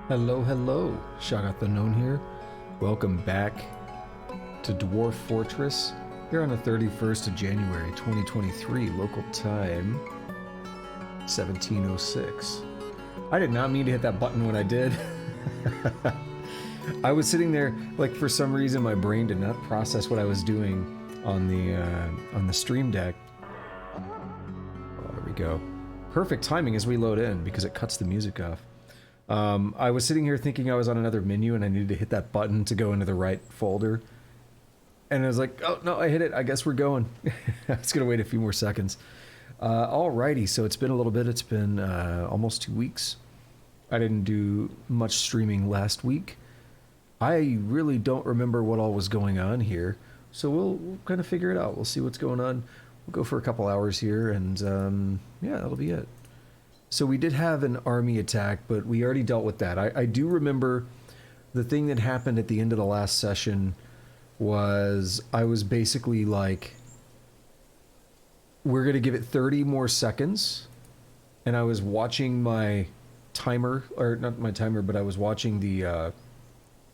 Hello, hello. Shagat the Known here. Welcome back to Dwarf Fortress here on the 31st of January 2023, local time 1706. I did not mean to hit that button when I did. I was sitting there, like, for some reason my brain did not process what I was doing on the stream deck. Oh, there we go. Perfect timing as we load in because it cuts the music off. I was sitting here thinking I was on another menu and I needed to hit that button to go into the right folder. And I was like, oh no, I hit it. I guess we're going. I was going to wait a few more seconds. Alrighty, so it's been a little bit. It's been almost 2 weeks. I didn't do much streaming last week. I really don't remember what all was going on here. So we'll kind of figure it out. We'll see what's going on. We'll go for a couple hours here and yeah, that'll be it. So we did have an army attack, but we already dealt with that. I do remember the thing that happened at the end of the last session was I was basically like, we're going to give it 30 more seconds. And I was watching my timer, or not my timer, but I was watching the,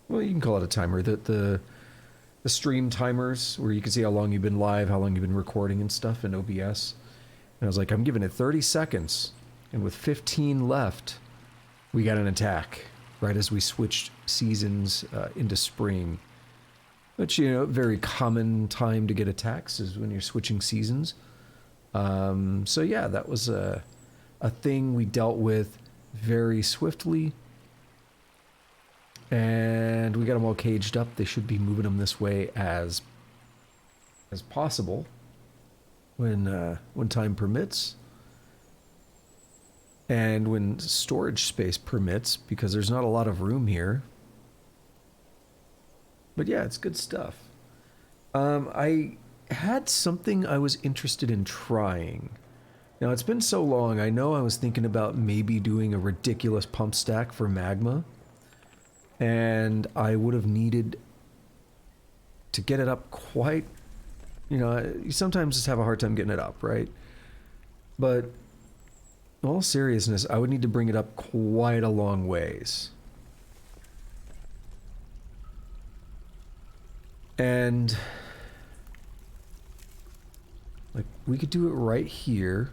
well, you can call it a timer, the stream timers where you can see how long you've been live, how long you've been recording and stuff in OBS. And I was like, I'm giving it 30 seconds. And with 15 left, we got an attack right as we switched seasons into spring. Which, you know, very common time to get attacks is when you're switching seasons. So yeah, that was a thing we dealt with very swiftly. And we got them all caged up. They should be moving them this way as possible when time permits. And when storage space permits, because there's not a lot of room here. But yeah, it's good stuff. I had something I was interested in trying. Now, it's been so long, I know I was thinking about maybe doing a ridiculous pump stack for magma. And I would have needed to get it up quite... You know, you sometimes just have a hard time getting it up, right? But... in all seriousness, I would need to bring it up quite a long ways. And like we could do it right here.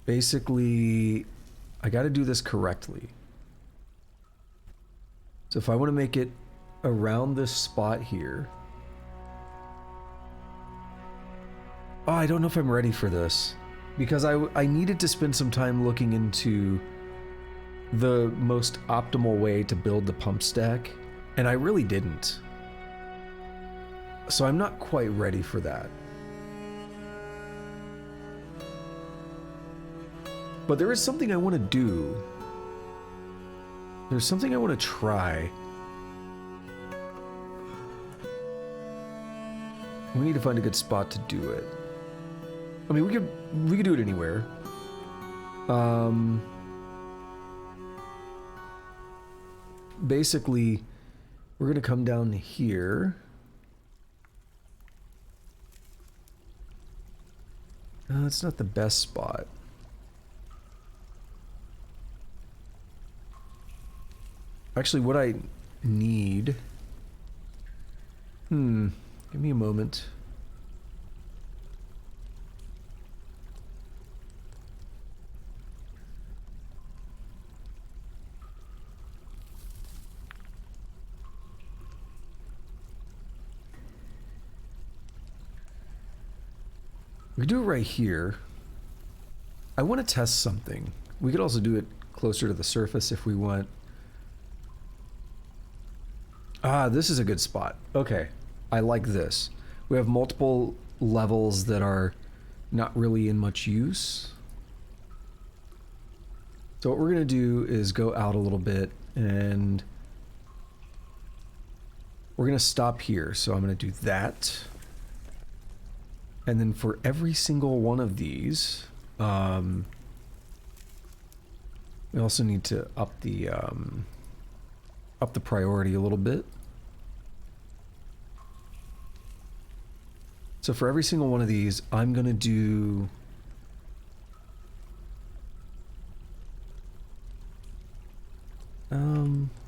Basically, I got to do this correctly. So if I want to make it around this spot here. Oh, I don't know if I'm ready for this because I needed to spend some time looking into the most optimal way to build the pump stack, and I really didn't. So I'm not quite ready for that. But there is something I want to do. There's something I want to try. We need to find a good spot to do it. I mean, we could do it anywhere. Basically, we're gonna come down here. It's not the best spot. Actually, what I need... give me a moment. We do it right here. I want to test something. We could also do it closer to the surface if we want. Ah, this is a good spot. Okay, I like this. We have multiple levels that are not really in much use. So what we're going to do is go out a little bit and we're going to stop here. So I'm going to do that. And then for every single one of these, we also need to up the priority a little bit. So for every single one of these, I'm going to do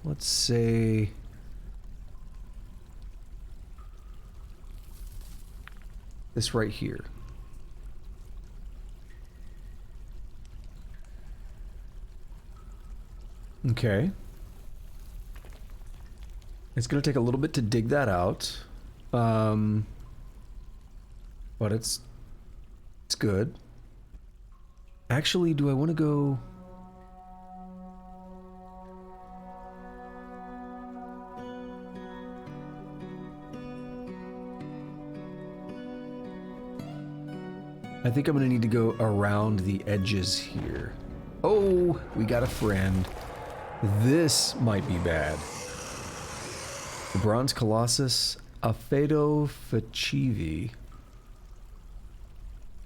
Let's say... this right here. Okay. It's going to take a little bit to dig that out. But it's good. Actually, do I want to go... I think I'm going to need to go around the edges here. Oh, we got a friend. This might be bad. The Bronze Colossus, Afedo Facivi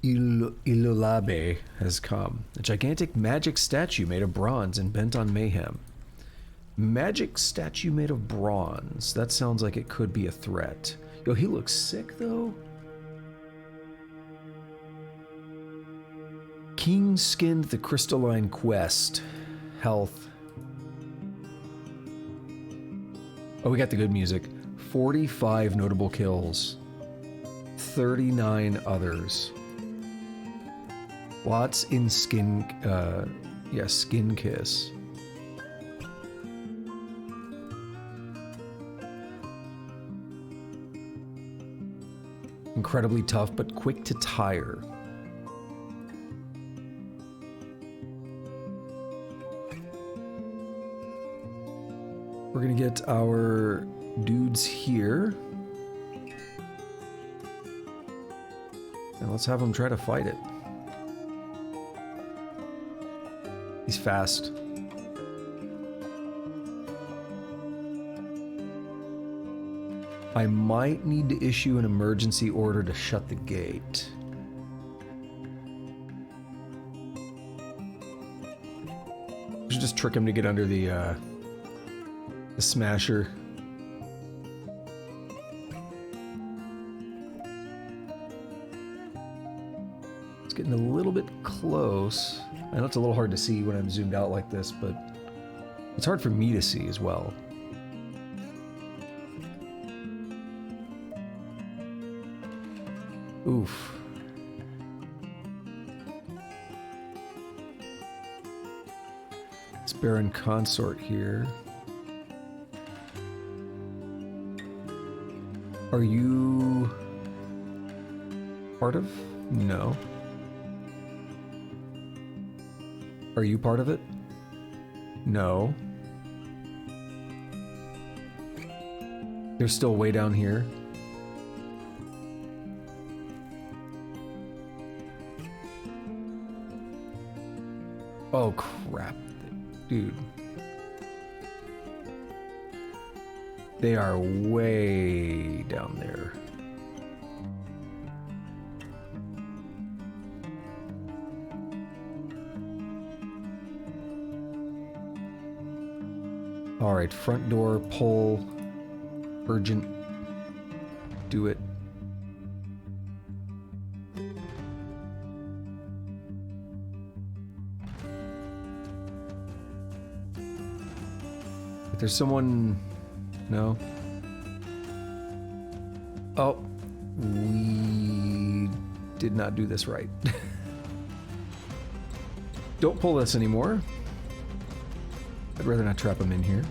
Ilolabe has come. A gigantic magic statue made of bronze and bent on mayhem. Magic statue made of bronze. That sounds like it could be a threat. Yo, he looks sick though. King skinned the crystalline quest. Health. Oh, we got the good music. 45 notable kills. 39 others. Lots in skin, skin kiss. Incredibly tough, but quick to tire. We're gonna get our dudes here. And let's have them try to fight it. He's fast. I might need to issue an emergency order to shut the gate. We should just trick him to get under the smasher. It's getting a little bit close. I know it's a little hard to see when I'm zoomed out like this, but it's hard for me to see as well. Oof. It's Baron Consort here. Are you part of? No. Are you part of it? No. They're still way down here. Oh crap, dude. They are way down there. All right, front door, pull, urgent, do it. If there's someone, no. Oh, we did not do this right. Don't pull this anymore. I'd rather not trap him in here.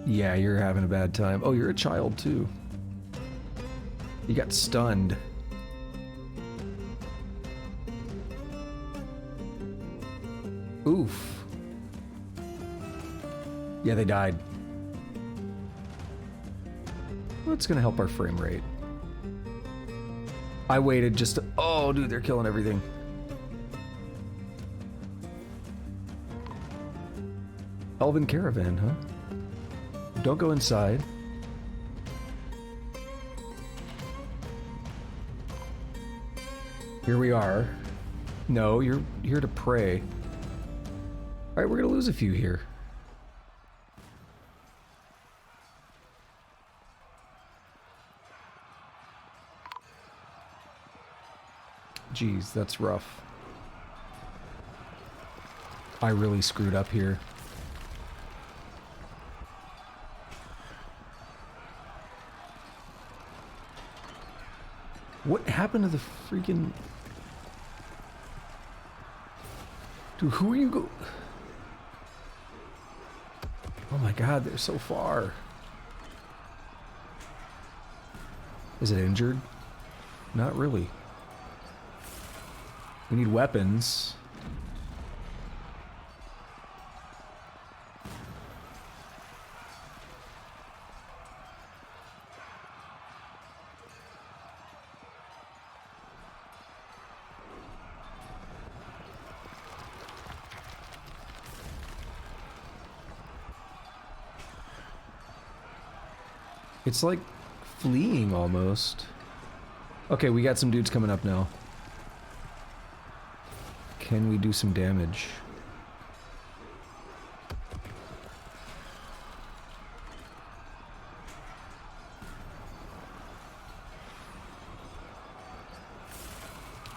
Yeah, you're having a bad time. Oh, you're a child too. You got stunned. Oof. Yeah, they died. Well, it's gonna help our frame rate. I waited just to... Oh, dude, they're killing everything. Elven Caravan, huh? Don't go inside. Here we are. No, you're here to pray. Alright, we're gonna lose a few here. Jeez, that's rough. I really screwed up here. What happened to the freaking... Dude, who are you go... Oh my god, they're so far. Is it injured? Not really. We need weapons. It's like fleeing almost. Okay, we got some dudes coming up now. Can we do some damage?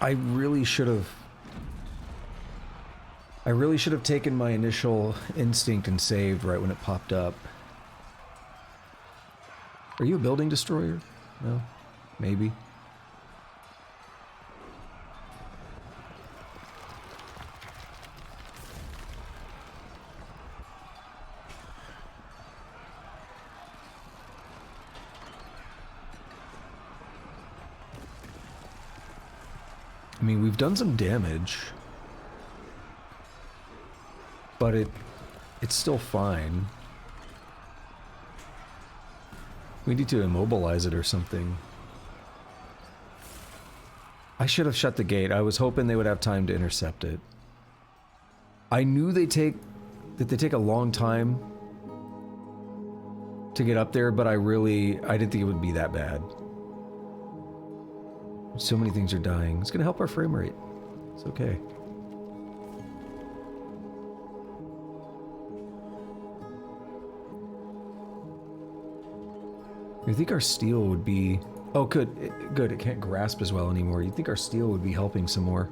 I really should have taken my initial instinct and saved right when it popped up. Are you a building destroyer? No? Maybe. I mean, we've done some damage, but it's still fine. We need to immobilize it or something. I should have shut the gate. I was hoping they would have time to intercept it. I knew they take a long time to get up there, but I didn't think it would be that bad. So many things are dying. It's gonna help our frame rate. It's okay. You think our steel would be... Oh, good. Good, it can't grasp as well anymore. You'd think our steel would be helping some more.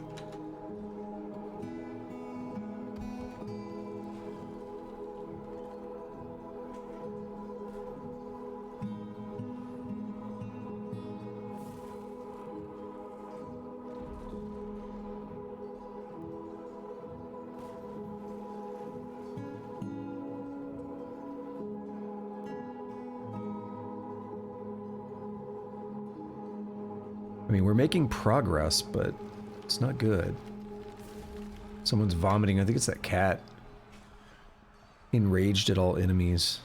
I mean, we're making progress, but it's not good. Someone's vomiting. I think it's that cat. Enraged at all enemies.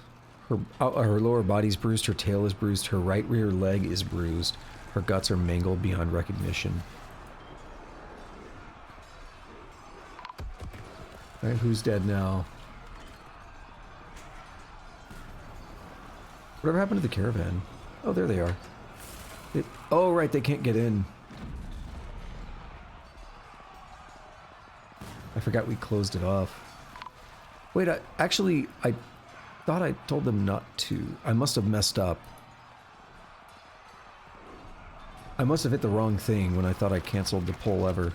Her lower body's bruised, her tail is bruised, her right rear leg is bruised. Her guts are mangled beyond recognition. Alright, who's dead now? Whatever happened to the caravan? Oh, there they are. Oh, right, they can't get in. I forgot we closed it off. Wait, actually, I thought I told them not to. I must have messed up. I must have hit the wrong thing when I thought I canceled the pull lever.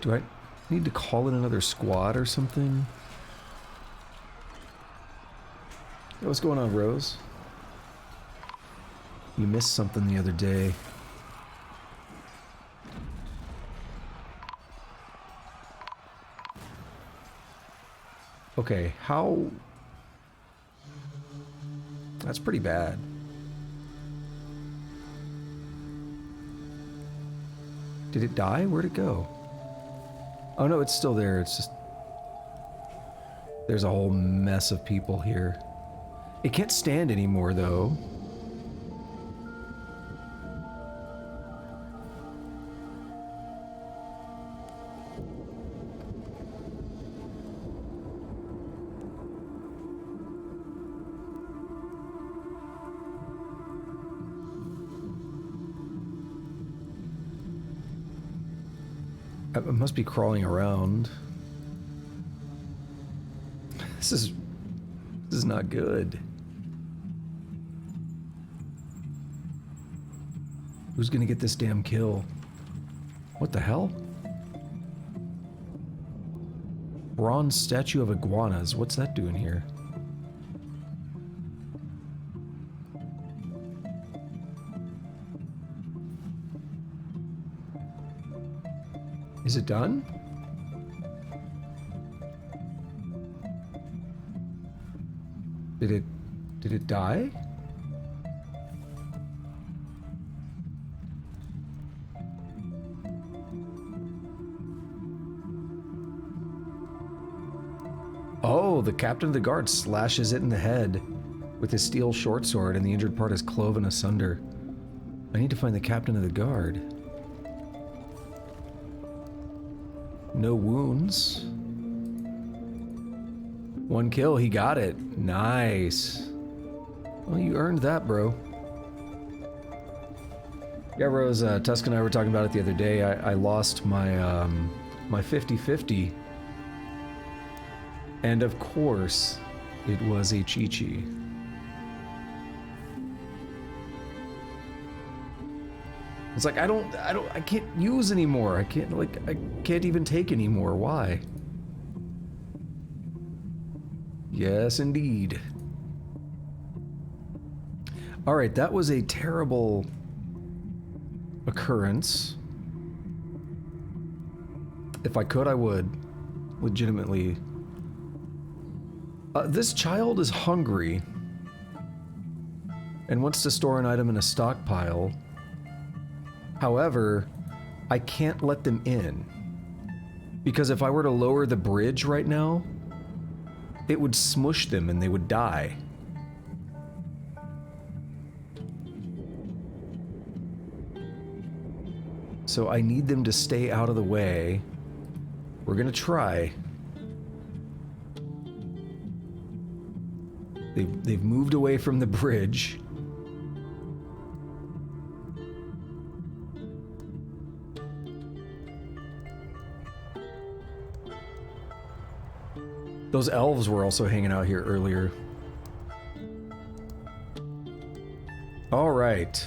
Do I need to call in another squad or something? Hey, what's going on, Rose? You missed something the other day. Okay, how... That's pretty bad. Did it die? Where'd it go? Oh no, it's still there. It's just... There's a whole mess of people here. It can't stand anymore, though. It must be crawling around. This is not good. Who's gonna get this damn kill? What the hell? Bronze statue of iguanas. What's that doing here? Is it done? Did it die? Oh, the captain of the guard slashes it in the head with his steel short sword, and the injured part is cloven asunder. I need to find the captain of the guard. No wounds. One kill, he got it. Nice. Well, you earned that, bro. Yeah, Rose, Tusk and I were talking about it the other day. I lost my, my 50-50. And of course, it was a Chi-Chi. It's like, I can't use anymore. I can't even take anymore. Why? Yes, indeed. Alright, that was a terrible occurrence. If I could, I would. Legitimately. This child is hungry and wants to store an item in a stockpile. However, I can't let them in. Because if I were to lower the bridge right now, it would smush them and they would die. So I need them to stay out of the way. We're gonna try. They've moved away from the bridge. Those elves were also hanging out here earlier. Alright.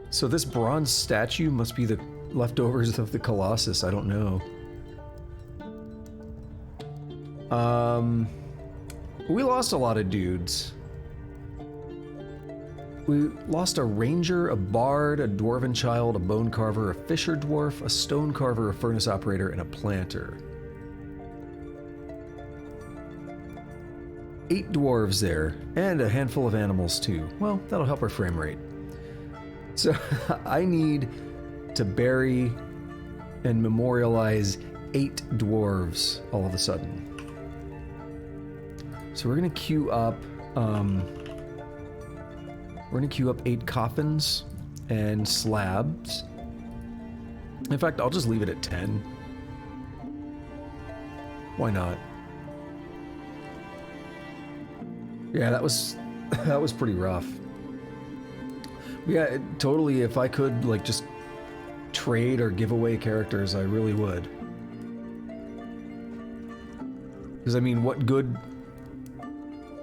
So this bronze statue must be the leftovers of the Colossus, I don't know. We lost a lot of dudes. We lost a ranger, a bard, a dwarven child, a bone carver, a fisher dwarf, a stone carver, a furnace operator, and a planter. 8 dwarves there, and a handful of animals too. Well, that'll help our frame rate. So I need to bury and memorialize 8 dwarves all of a sudden. So we're gonna queue up, 8 coffins and slabs. In fact, I'll just leave it at 10. Why not? Yeah, that was pretty rough. Yeah, totally, if I could, like, just trade or give away characters, I really would. Because, I mean, what good...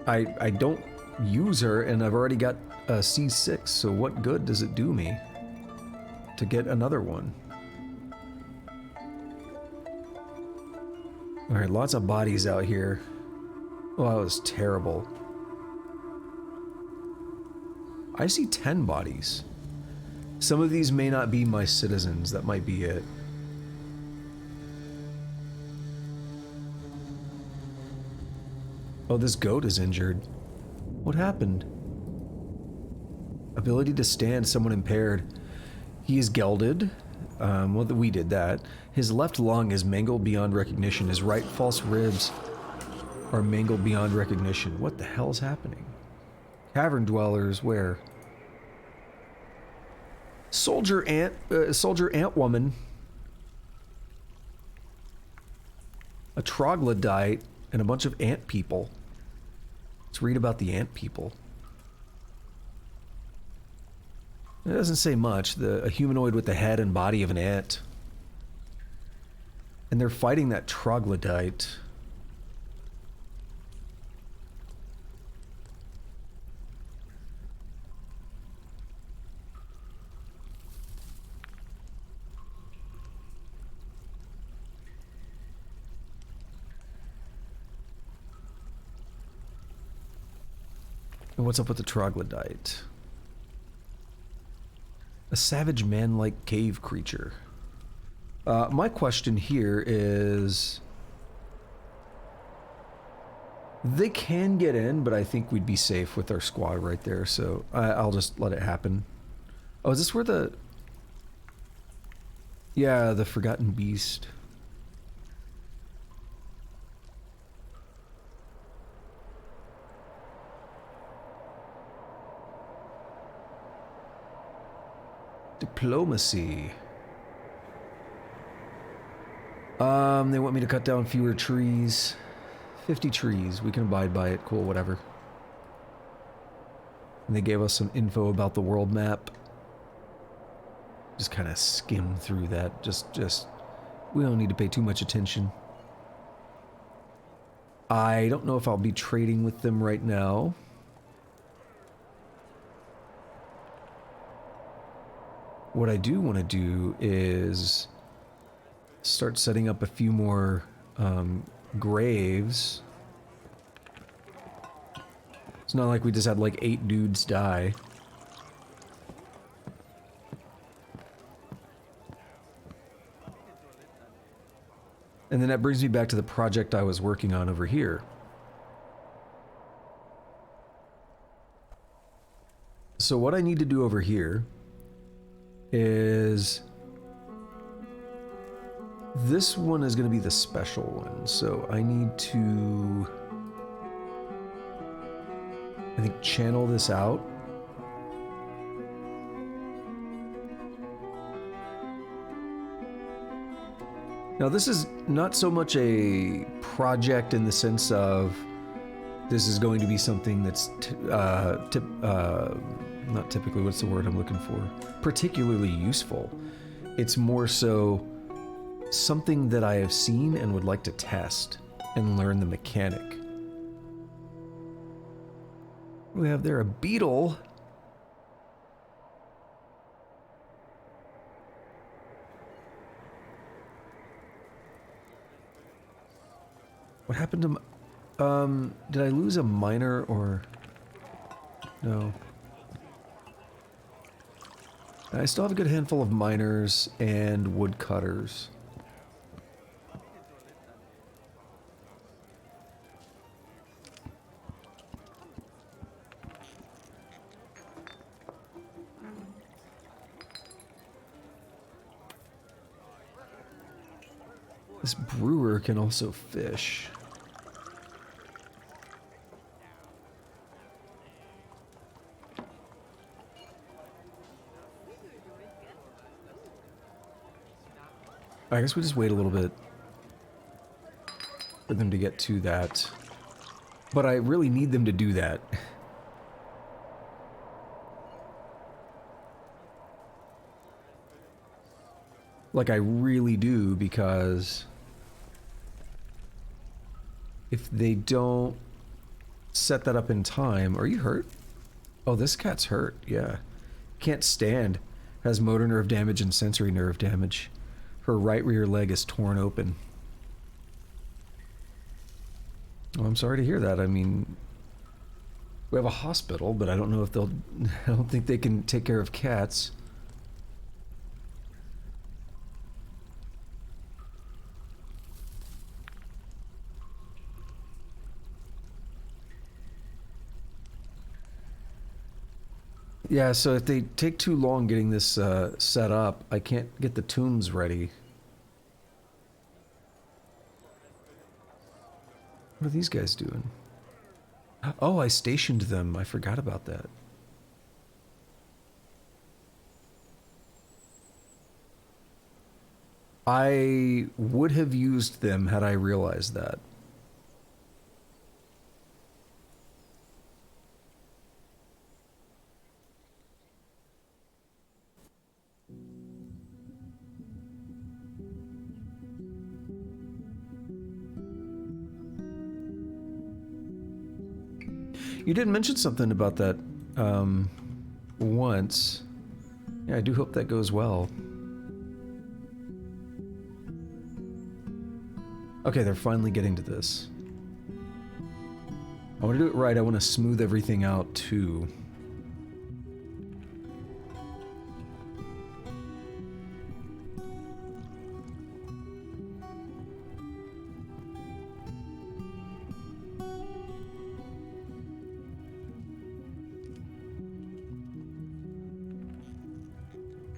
I don't use her, and I've already got a C6, so what good does it do me to get another one? Alright, lots of bodies out here. Oh, that was terrible. I see 10 bodies. Some of these may not be my citizens, that might be it. Oh, this goat is injured. What happened? Ability to stand, someone impaired. He is gelded. Well, we did that. His left lung is mangled beyond recognition. His right false ribs are mangled beyond recognition. What the hell's happening? Cavern dwellers, where? Soldier ant woman. A troglodyte and a bunch of ant people. Let's read about the ant people. It doesn't say much. A humanoid with the head and body of an ant. And they're fighting that troglodyte. And what's up with the troglodyte? A savage man-like cave creature. My question here is... They can get in, but I think we'd be safe with our squad right there, so I'll just let it happen. Oh, is this where the... Yeah, the Forgotten Beast. Diplomacy. They want me to cut down fewer trees. 50 trees. We can abide by it. Cool, whatever. And they gave us some info about the world map. Just kind of skim through that. Just... We don't need to pay too much attention. I don't know if I'll be trading with them right now. What I do want to do is start setting up a few more graves. It's not like we just had like 8 dudes die. And then that brings me back to the project I was working on over here. So what I need to do over here is... This one is going to be the special one, so I need to... I think channel this out. Now this is not so much a project in the sense of this is going to be something that's not typically, what's the word I'm looking for? Particularly useful. It's more so something that I have seen and would like to test and learn the mechanic. We have there a beetle. What happened to did I lose a miner or no? I still have a good handful of miners and woodcutters. This brewer can also fish. I guess we just wait a little bit for them to get to that. But I really need them to do that. Like I really do, because if they don't set that up in time... Are you hurt? Oh, this cat's hurt, yeah. Can't stand. Has motor nerve damage and sensory nerve damage. Her right rear leg is torn open. Oh, I'm sorry to hear that. I mean, we have a hospital, but I don't know if they'll... I don't think they can take care of cats. Yeah, so if they take too long getting this set up, I can't get the tombs ready. What are these guys doing? Oh, I stationed them. I forgot about that. I would have used them had I realized that. You did mention something about that once. Yeah, I do hope that goes well. Okay, they're finally getting to this. I want to do it right. I want to smooth everything out too.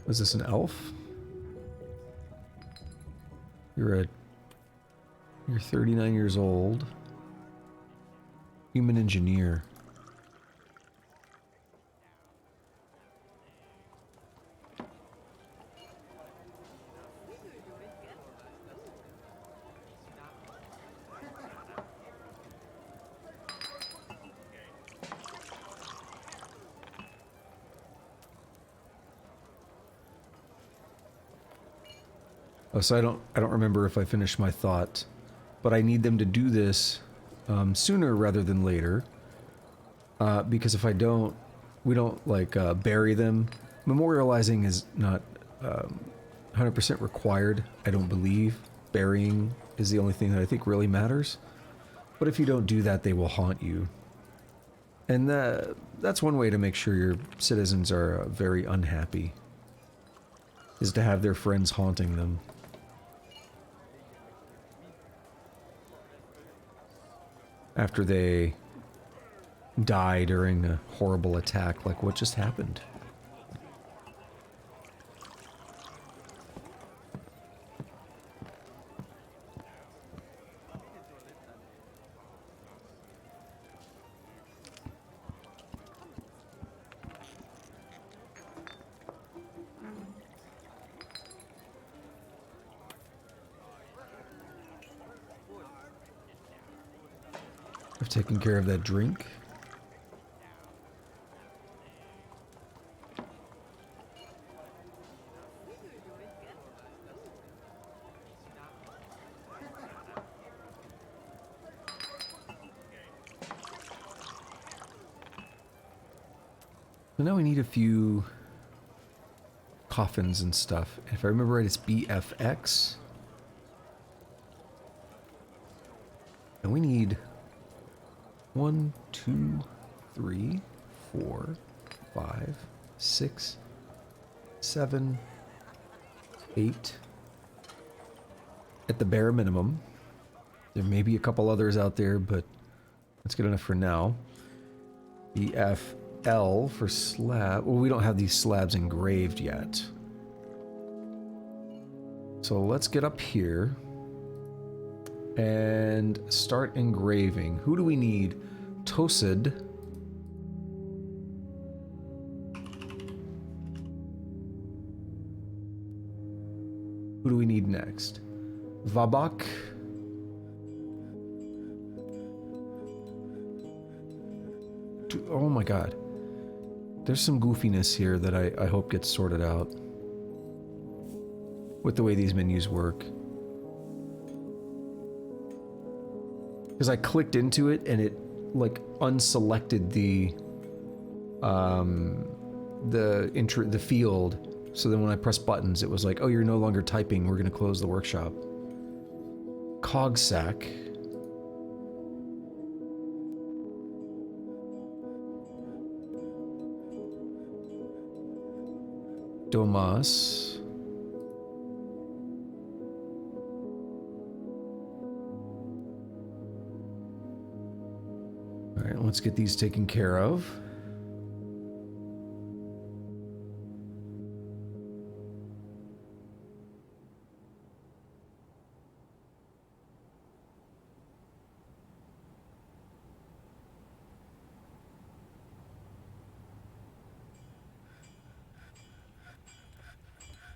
Was this an elf? You're 39 years old. Human engineer. Oh, so I don't remember if I finished my thought, but I need them to do this sooner rather than later, because if I don't, we don't like bury them. Memorializing is not 100% required. I don't believe burying is the only thing that I think really matters. But if you don't do that, they will haunt you, and that's one way to make sure your citizens are very unhappy. Is to have their friends haunting them. After they die during a horrible attack, like what just happened. I've taken care of that drink. So now we need a few coffins and stuff. If I remember right, it's BFX. And we need 1, 2, 3, 4, 5, 6, 7, 8. At the bare minimum. There may be a couple others out there, but that's good enough for now. BFL for slab. Well, we don't have these slabs engraved yet. So let's get up here and start engraving. Who do we need? Tosid. Who do we need next? Vabak. Oh my god. There's some goofiness here that I hope gets sorted out with the way these menus work. Because I clicked into it and it like unselected the field. So then when I press buttons, it was like, oh, you're no longer typing. We're going to close the workshop. Cogsack. Domas. All right, let's get these taken care of.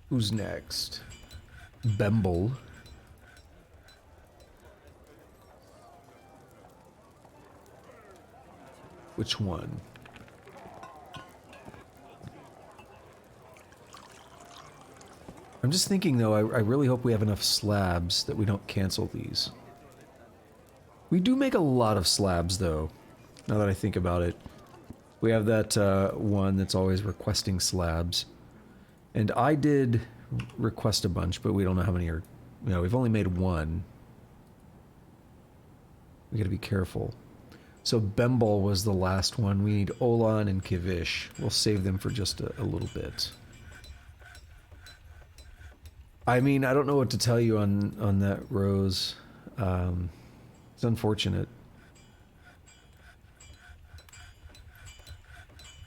Who's next? Bemble. Which one? I'm just thinking though, I really hope we have enough slabs that we don't cancel these. We do make a lot of slabs though, now that I think about it. We have that one that's always requesting slabs. And I did request a bunch, but we don't know how many are... You know, we've only made one. We gotta be careful. So Bembol was the last one. We need Olan and Kivish. We'll save them for just a little bit. I mean, I don't know what to tell you on that, Rose. It's unfortunate.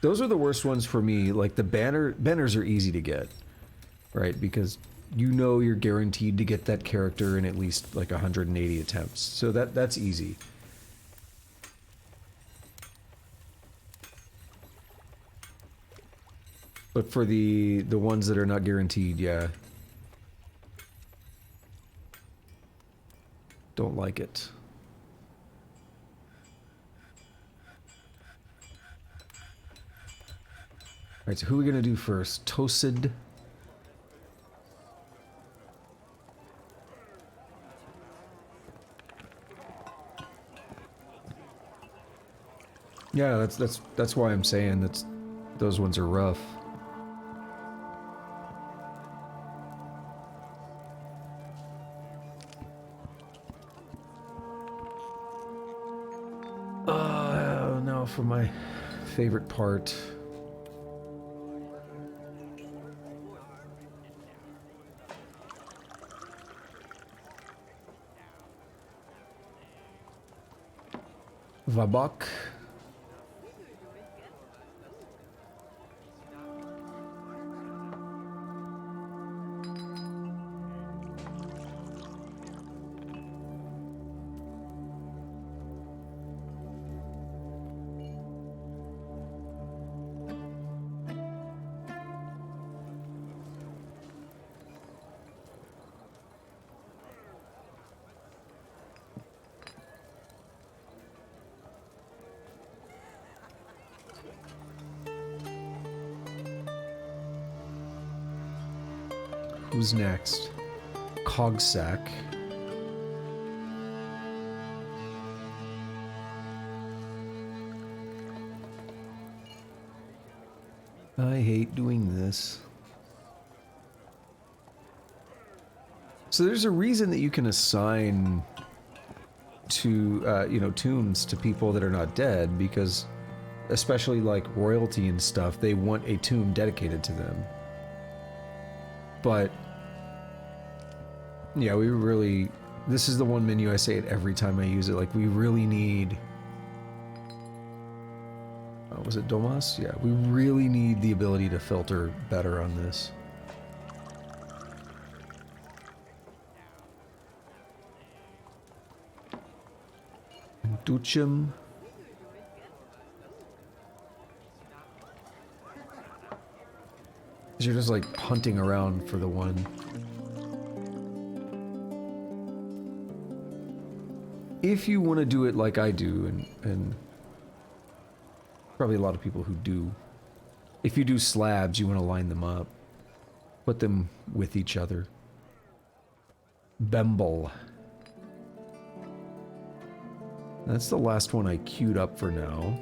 Those are the worst ones for me. Like the banners are easy to get, right? Because you know you're guaranteed to get that character in at least like 180 attempts. So that's easy. But for the ones that are not guaranteed, yeah. Don't like it. Alright, so who are we gonna do first? Tosid. Yeah, that's why I'm saying those ones are rough. Now for my favorite part. Vabak. Who's next? Cogsack. I hate doing this. So there's a reason that you can assign to, you know, tombs to people that are not dead, because especially like royalty and stuff, they want a tomb dedicated to them. But yeah, we really, this is the one menu I say it every time I use it, like we really need, was it Domas? Yeah, we really need the ability to filter better on this. Duchim. You're just like hunting around for the one. If you want to do it like I do, and probably a lot of people who do, if you do slabs, you want to line them up. Put them with each other. Bembol. That's the last one I queued up for now.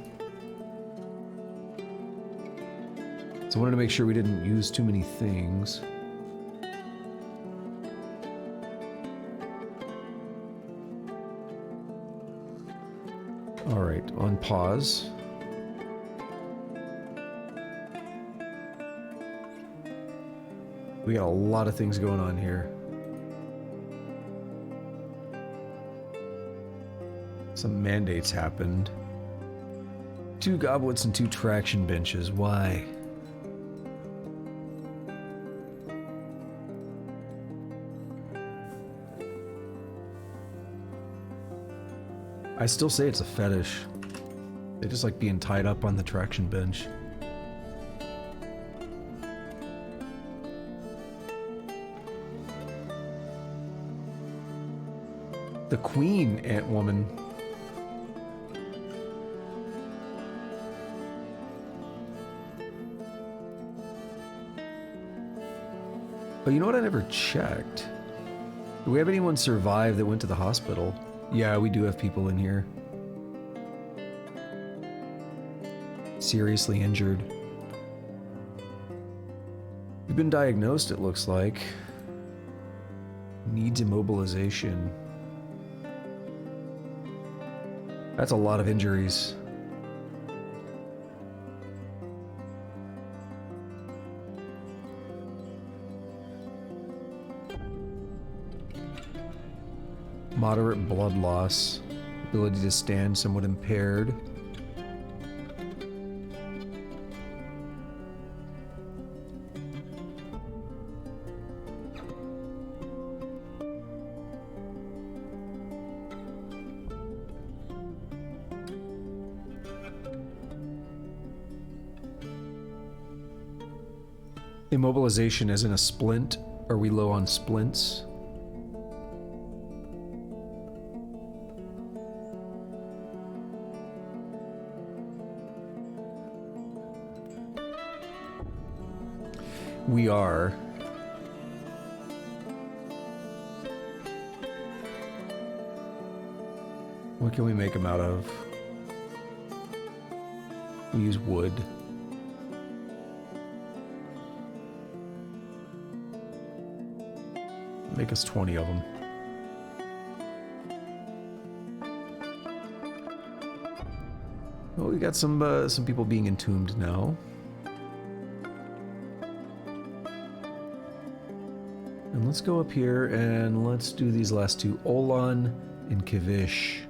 So I wanted to make sure we didn't use too many things. All right, on pause. We got a lot of things going on here. Some mandates happened. 2 goblets and 2 traction benches. Why? I still say it's a fetish. They just like being tied up on the traction bench. The queen, ant woman. Oh, you know what? I never checked. Do we have anyone survive that went to the hospital? Yeah, we do have people in here. Seriously injured. You've been diagnosed, it looks like. Needs immobilization. That's a lot of injuries. Moderate blood loss. Ability to stand somewhat impaired. Immobilization as in a splint. Are we low on splints? We are. What can we make them out of? We use wood. Make us 20 of them. Well, we got some people being entombed now. And let's go up here and let's do these last two. Olan and Kivish.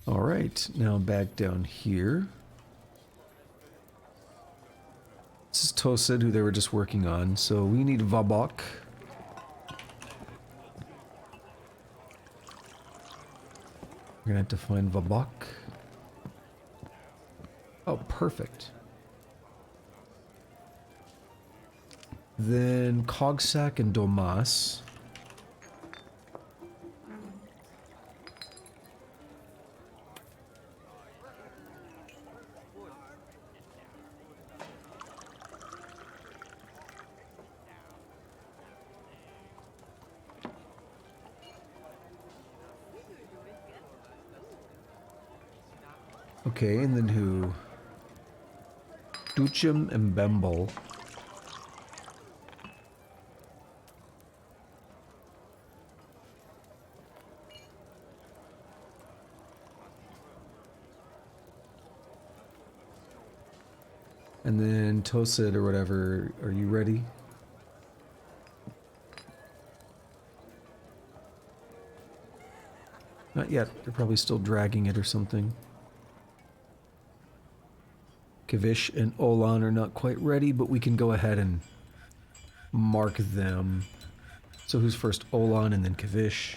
All right, now back down here. This is Tosid, who they were just working on, so we need Vabok. We're gonna have to find Vabok. Oh, perfect. Then Cogsack and Domas. Okay, and then who? Duchim and Bemble. And then Tosid or whatever, are you ready? Not yet, they're probably still dragging it or something. Kivish and Olan are not quite ready, but we can go ahead and mark them. So who's first? Olan and then Kivish.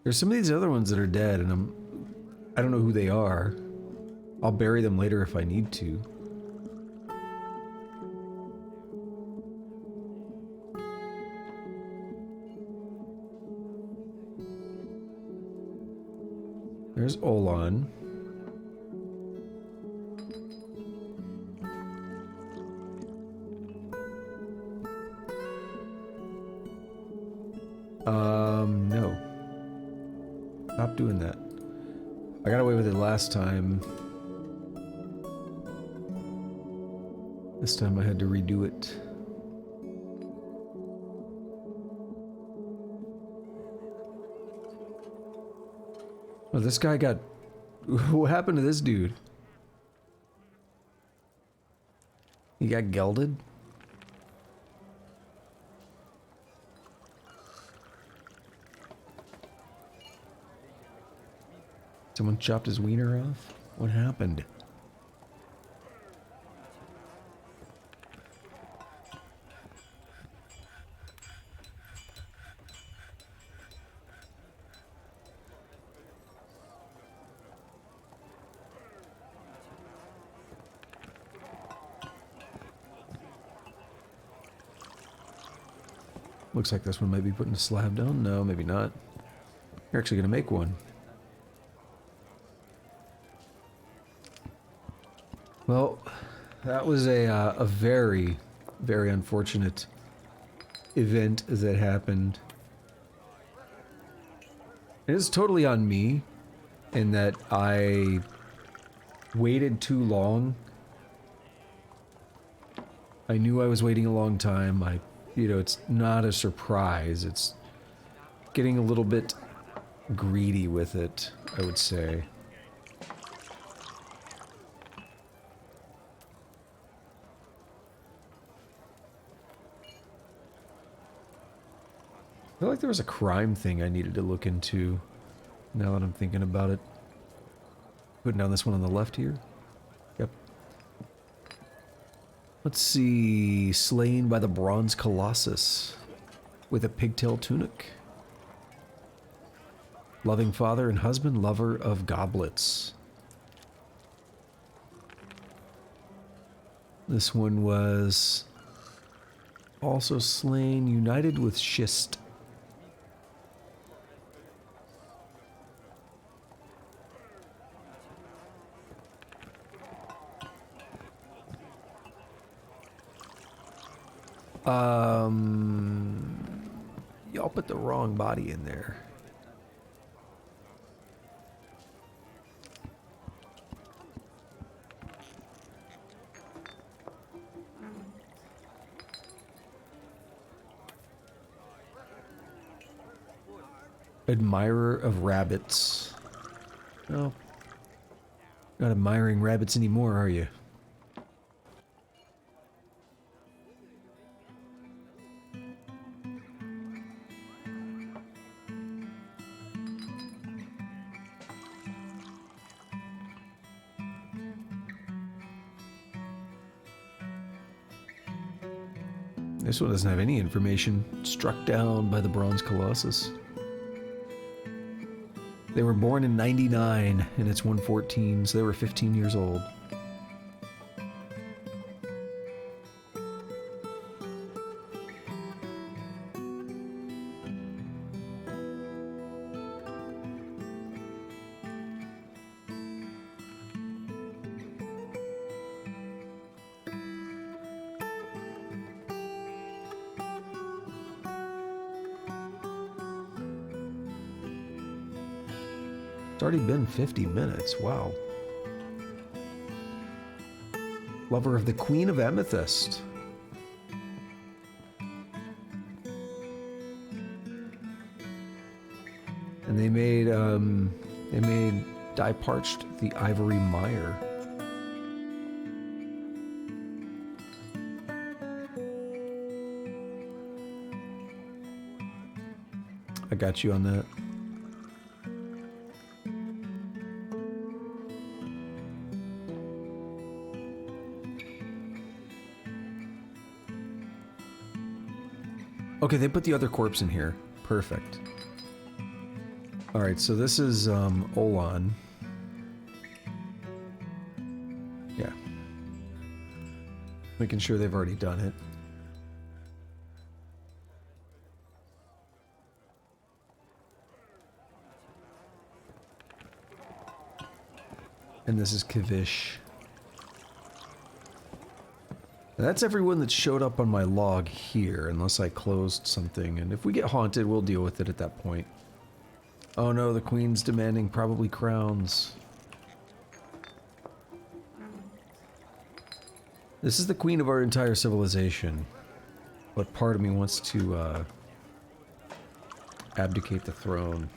There's some of these other ones that are dead, and I don't know who they are. I'll bury them later if I need to. There's Olan. No. Stop doing that. I got away with it last time. This time I had to redo it. Oh, this guy got... What happened to this dude? He got gelded? Someone chopped his wiener off? What happened? Looks like this one might be putting a slab down. No, maybe not. You're actually going to make one. Well, that was a very, very unfortunate event that happened. It is totally on me in that I waited too long. I knew I was waiting a long time. You know, it's not a surprise. It's getting a little bit greedy with it, I would say. I feel like there was a crime thing I needed to look into, now that I'm thinking about it. Putting down this one on the left here. Yep. Let's see. Slain by the bronze colossus with a pigtail tunic. Loving father and husband, lover of goblets. This one was also slain, united with schist. Y'all put the wrong body in there. Admirer of rabbits. No. Not admiring rabbits anymore, are you? This one doesn't have any information. Struck down by the bronze colossus. They were born in 99 and it's 114, so they were 15 years old. It's already been 50 minutes, wow. Lover of the Queen of Amethyst. And they made dye parched the ivory mire. I got you on that. Okay, they put the other corpse in here. Perfect. Alright, so this is, Olan. Yeah. Making sure they've already done it. And this is Kavish. That's everyone that showed up on my log here, unless I closed something. And if we get haunted, we'll deal with it at that point. Oh no, the queen's demanding probably crowns. This is the queen of our entire civilization. But part of me wants to, abdicate the throne.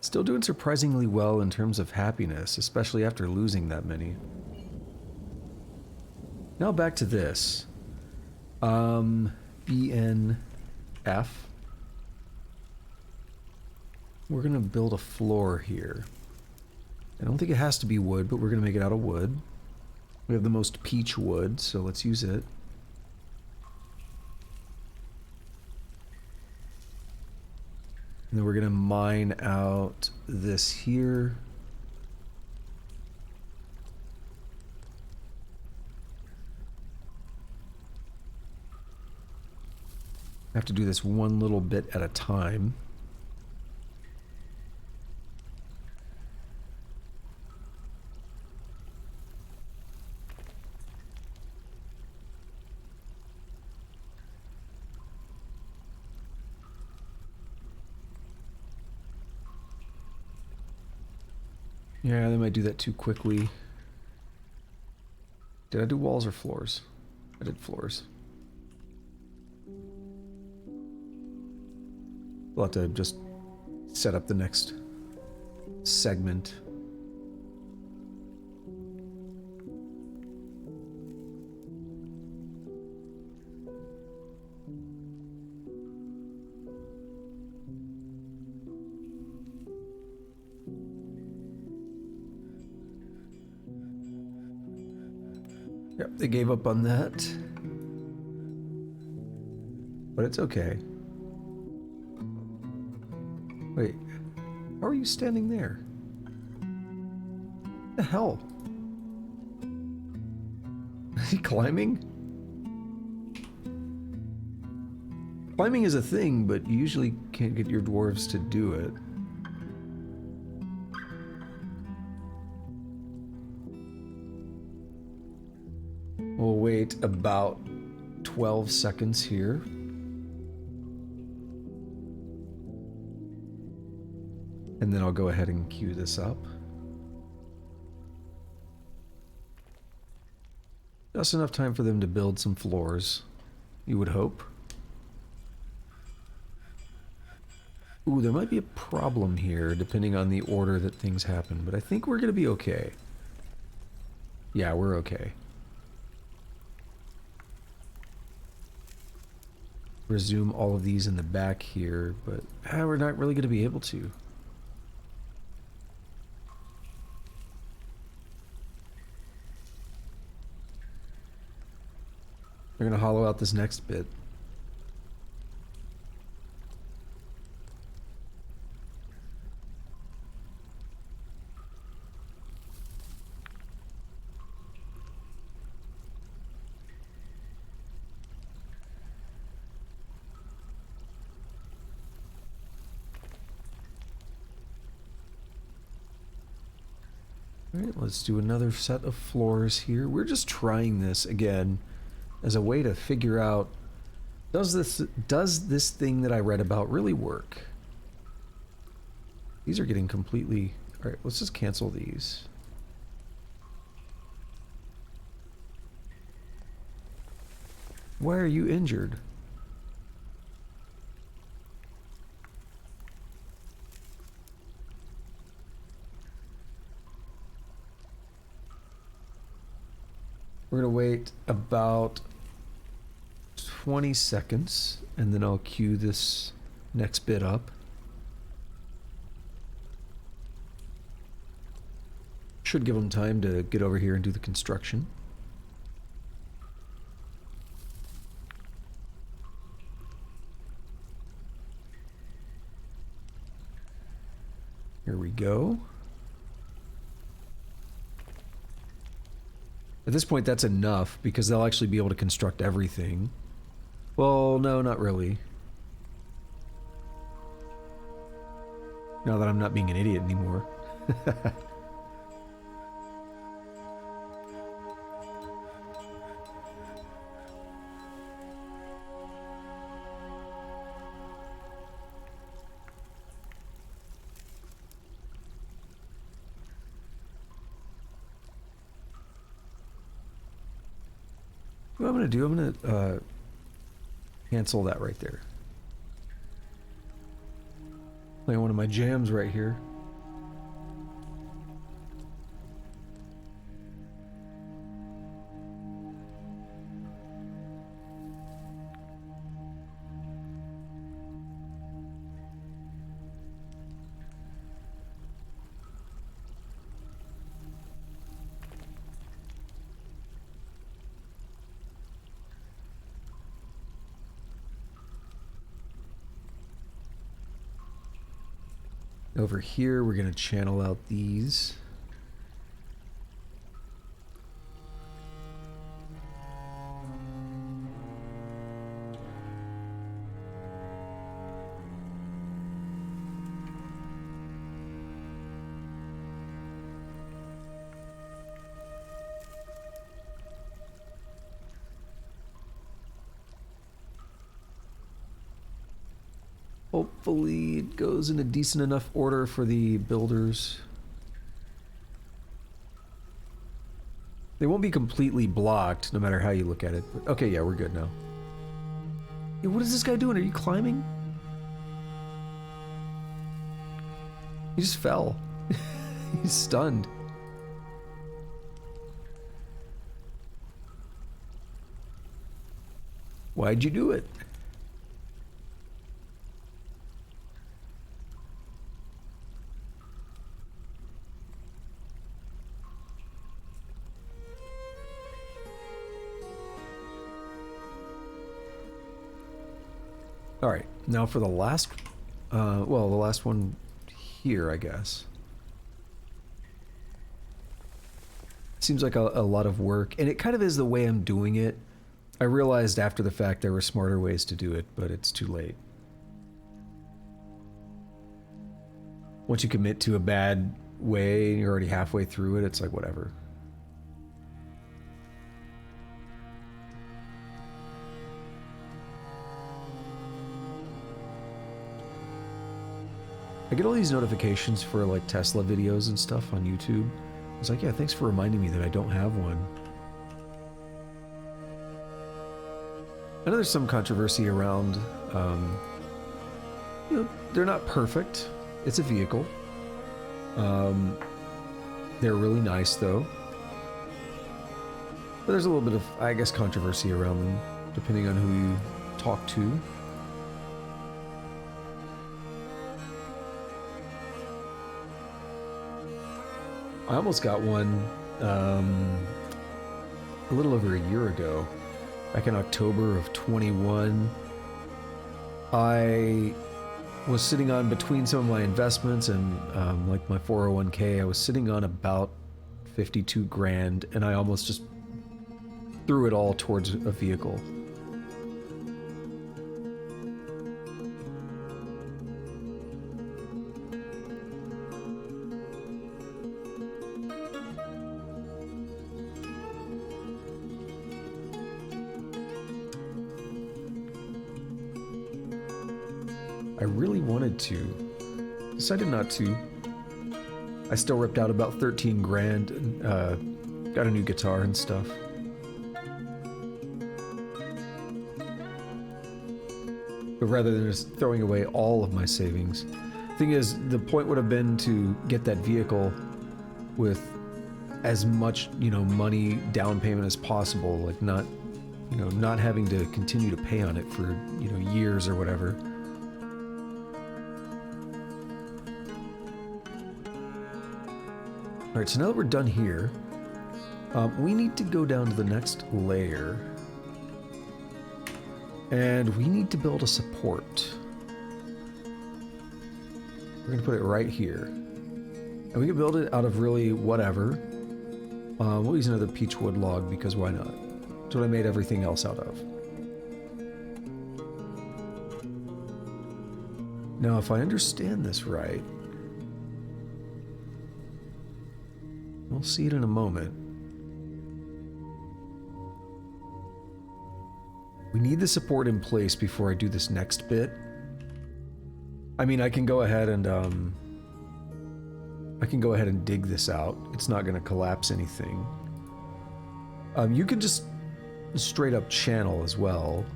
Still doing surprisingly well in terms of happiness, especially after losing that many. Now back to this. BNF. We're gonna build a floor here. I don't think it has to be wood, but we're gonna make it out of wood. We have the most peach wood, so let's use it. And then we're gonna mine out this here. I have to do this one little bit at a time. Yeah, they might do that too quickly. Did I do walls or floors? I did floors. We'll have to just set up the next segment. Yep, they gave up on that. But it's okay. Wait, how are you standing there? What the hell? Is he climbing? Climbing is a thing, but you usually can't get your dwarves to do it. We'll wait about 12 seconds here. And then I'll go ahead and queue this up. Just enough time for them to build some floors, you would hope. Ooh, there might be a problem here, depending on the order that things happen, but I think we're gonna be okay. Yeah, we're okay. Resume all of these in the back here, but we're not really gonna be able to. We're gonna hollow out this next bit. Alright, let's do another set of floors here. We're just trying this again as a way to figure out, does this thing that I read about really work? These are getting completely... Alright, let's just cancel these. Why are you injured? We're gonna wait about 20 seconds, and then I'll queue this next bit up. Should give them time to get over here and do the construction. Here we go. At this point, that's enough, because they'll actually be able to construct everything. Well, no, not really. Now that I'm not being an idiot anymore. What I'm gonna do, I'm gonna cancel that right there. Playing one of my jams right here. Over here, we're going to channel out these. Hopefully it goes in a decent enough order for the builders. They won't be completely blocked, no matter how you look at it. But, okay, yeah, we're good now. Hey, what is this guy doing? Are you climbing? He just fell. He's stunned. Why'd you do it? All right, now for the last, well, the last one here, I guess. Seems like a lot of work, and it kind of is the way I'm doing it. I realized after the fact there were smarter ways to do it, but it's too late. Once you commit to a bad way and you're already halfway through it, it's like, whatever. I get all these notifications for like Tesla videos and stuff on YouTube. I was like, yeah, thanks for reminding me that I don't have one. I know there's some controversy around, you know, they're not perfect. It's a vehicle. They're really nice though. But there's a little bit of, I guess, controversy around them, depending on who you talk to. I almost got one a little over a year ago, back in October of 21. I was sitting on between some of my investments and like my 401k, I was sitting on about 52 grand, and I almost just threw it all towards a vehicle. I really wanted to. Decided not to. I still ripped out about 13 grand and got a new guitar and stuff. But rather than just throwing away all of my savings. Thing is, the point would have been to get that vehicle with as much, you know, money down payment as possible, like not, you know, not having to continue to pay on it for, you know, years or whatever. Alright, so now that we're done here, we need to go down to the next layer. And we need to build a support. We're going to put it right here. And we can build it out of really whatever. We'll use another peach wood log because why not? That's what I made everything else out of. Now, if I understand this right, we'll see it in a moment. We need the support in place before I do this next bit. I mean, I can go ahead and dig this out. It's not going to collapse anything. You can just straight up channel as well.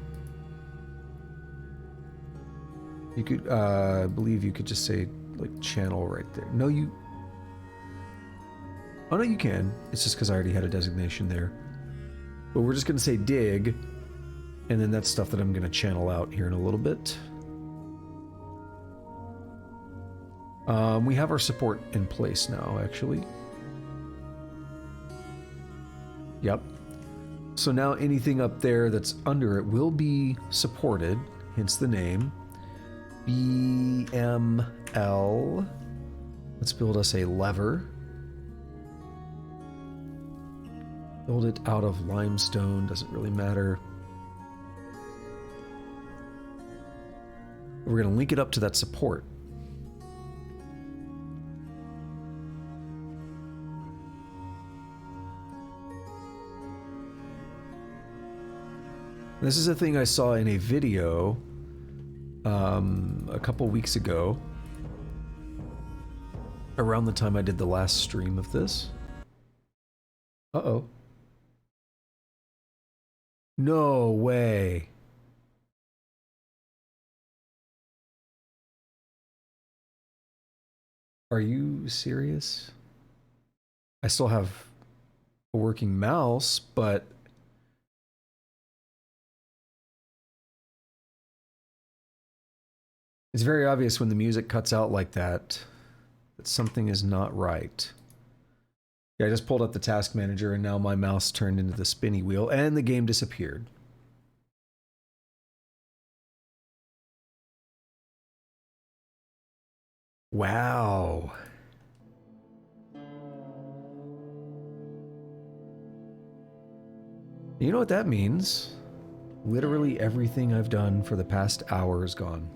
You could, I believe you could just say like channel right there. No, you. Oh no, you can. It's just because I already had a designation there. But we're just going to say dig, and then that's stuff that I'm going to channel out here in a little bit. We have our support in place now, actually. Yep. So now anything up there that's under it will be supported, hence the name. BML Let's build us a lever. Build it out of limestone, doesn't really matter. We're going to link it up to that support. This is a thing I saw in a video a couple weeks ago, around the time I did the last stream of this. Uh-oh. No way. Are you serious? I still have a working mouse, but it's very obvious when the music cuts out like that that something is not right. Yeah, I just pulled up the task manager and now my mouse turned into the spinny wheel and the game disappeared. Wow. You know what that means? Literally everything I've done for the past hour is gone.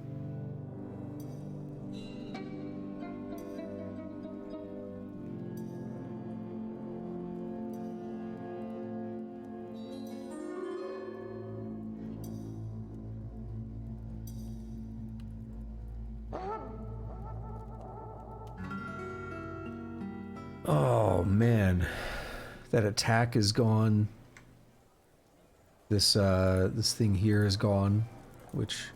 Oh man, that attack is gone. This this thing here is gone, which,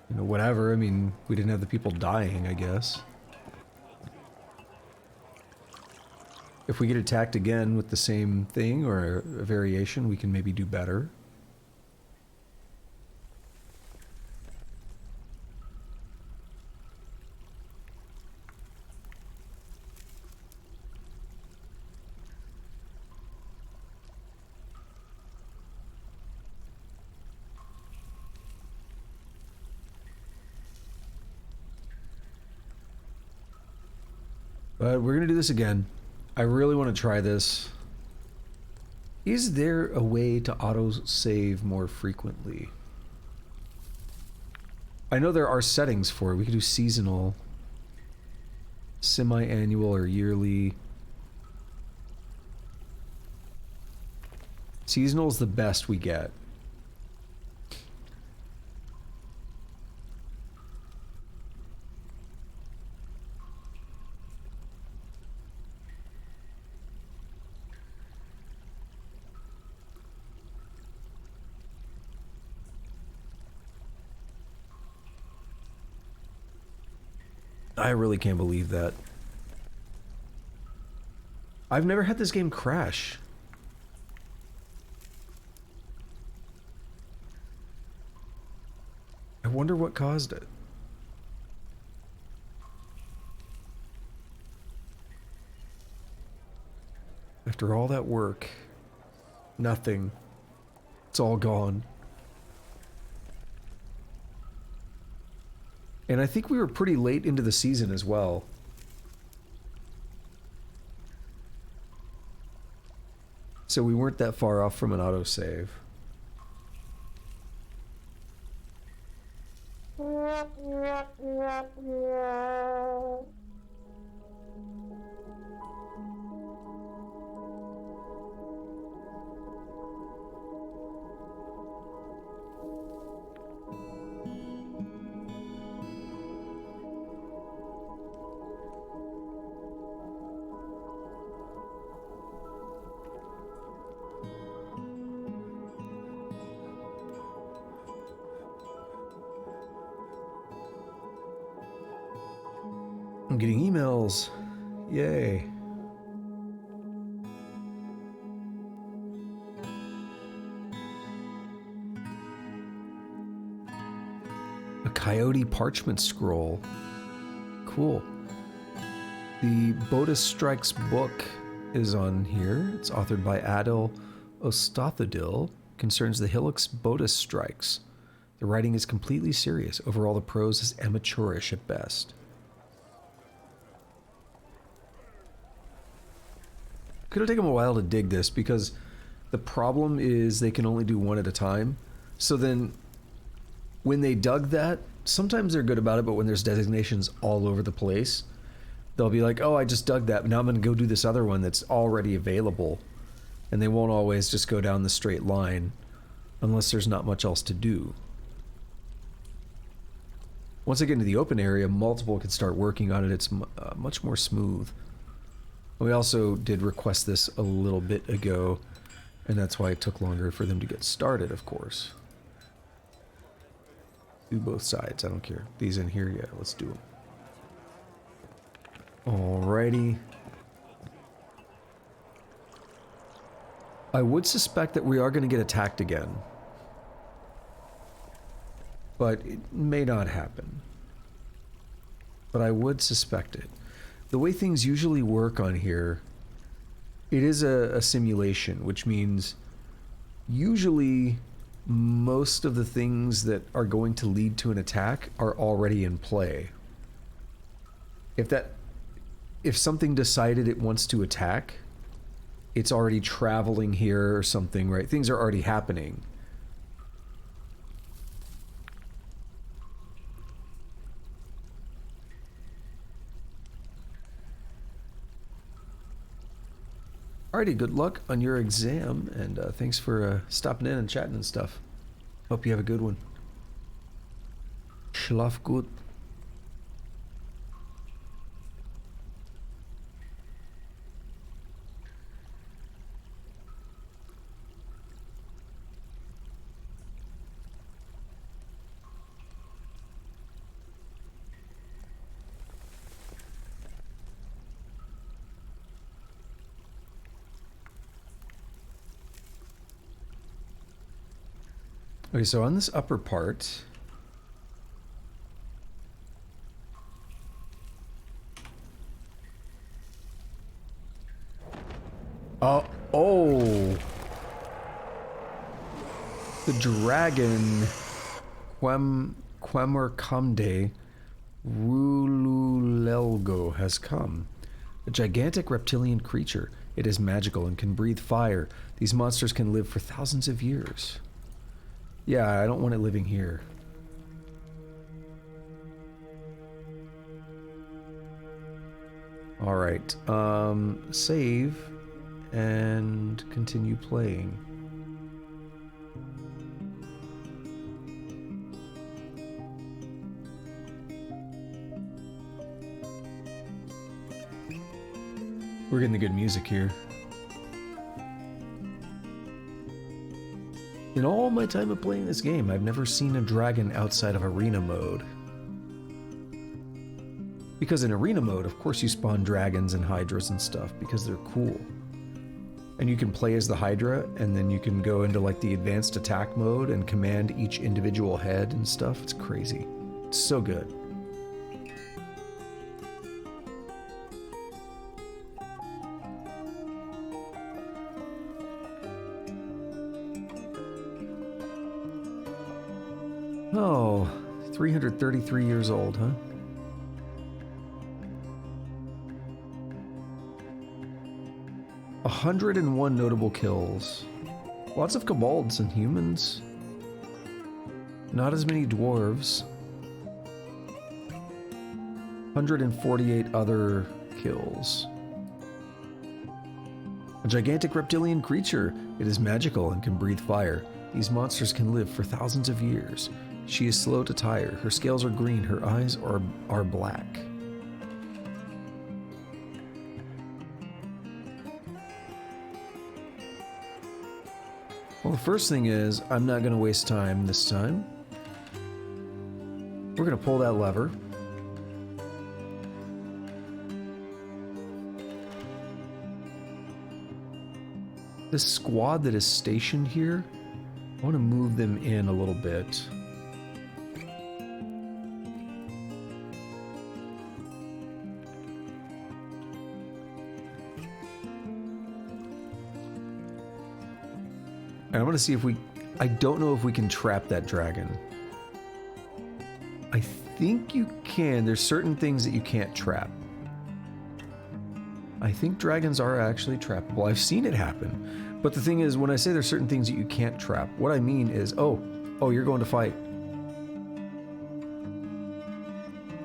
you know, whatever. I mean, we didn't have the people dying, I guess. If we get attacked again with the same thing or a variation, we can maybe do better. But we're gonna do this again. I really want to try this. Is there a way to auto-save more frequently? I know there are settings for it. We could do seasonal, semi-annual, or yearly. Seasonal is the best we get. I really can't believe that. I've never had this game crash. I wonder what caused it. After all that work, nothing. It's all gone. And I think we were pretty late into the season as well. So we weren't that far off from an autosave. I'm getting emails. Yay. A coyote parchment scroll. Cool. The Bodis Strikes book is on here. It's authored by Adil Ostathodil. Concerns the Hillocks Bodis Strikes. The writing is completely serious. Overall, the prose is amateurish at best. Could have taken a while to dig this because the problem is they can only do one at a time. So then when they dug that, sometimes they're good about it, but when there's designations all over the place, they'll be like, oh, I just dug that, but now I'm going to go do this other one that's already available. And they won't always just go down the straight line unless there's not much else to do. Once I get into the open area, multiple can start working on it. It's much more smooth. We also did request this a little bit ago, and that's why it took longer for them to get started, of course. Do both sides, I don't care. These in here, yeah, let's do them. Alrighty. I would suspect that we are going to get attacked again. But it may not happen. But I would suspect it. The way things usually work on here, it is a simulation, which means usually most of the things that are going to lead to an attack are already in play. If something decided it wants to attack, it's already traveling here or something, right? Things are already happening. Alrighty, good luck on your exam, and thanks for stopping in and chatting and stuff. Hope you have a good one. Schlaf gut. Okay, so on this upper part, oh, the dragon, Quamercamde Rululelgo has come. A gigantic reptilian creature. It is magical and can breathe fire. These monsters can live for thousands of years. Yeah, I don't want it living here. Alright, save and continue playing. We're getting the good music here. In all my time of playing this game, I've never seen a dragon outside of arena mode. Because in arena mode, of course you spawn dragons and hydras and stuff, because they're cool. And you can play as the hydra, and then you can go into like the advanced attack mode and command each individual head and stuff. It's crazy. It's so good. Oh, 333 years old, huh? A 101 notable kills. Lots of kobolds and humans. Not as many dwarves. 148 other kills. A gigantic reptilian creature. It is magical and can breathe fire. These monsters can live for thousands of years. She is slow to tire. Her scales are green. Her eyes are black. Well, the first thing is, I'm not going to waste time this time. We're going to pull that lever. This squad that is stationed here, I want to move them in a little bit. And I'm going to see if we... I don't know if we can trap that dragon. I think you can. There's certain things that you can't trap. I think dragons are actually trappable. I've seen it happen. But the thing is, when I say there's certain things that you can't trap, what I mean is, oh, you're going to fight.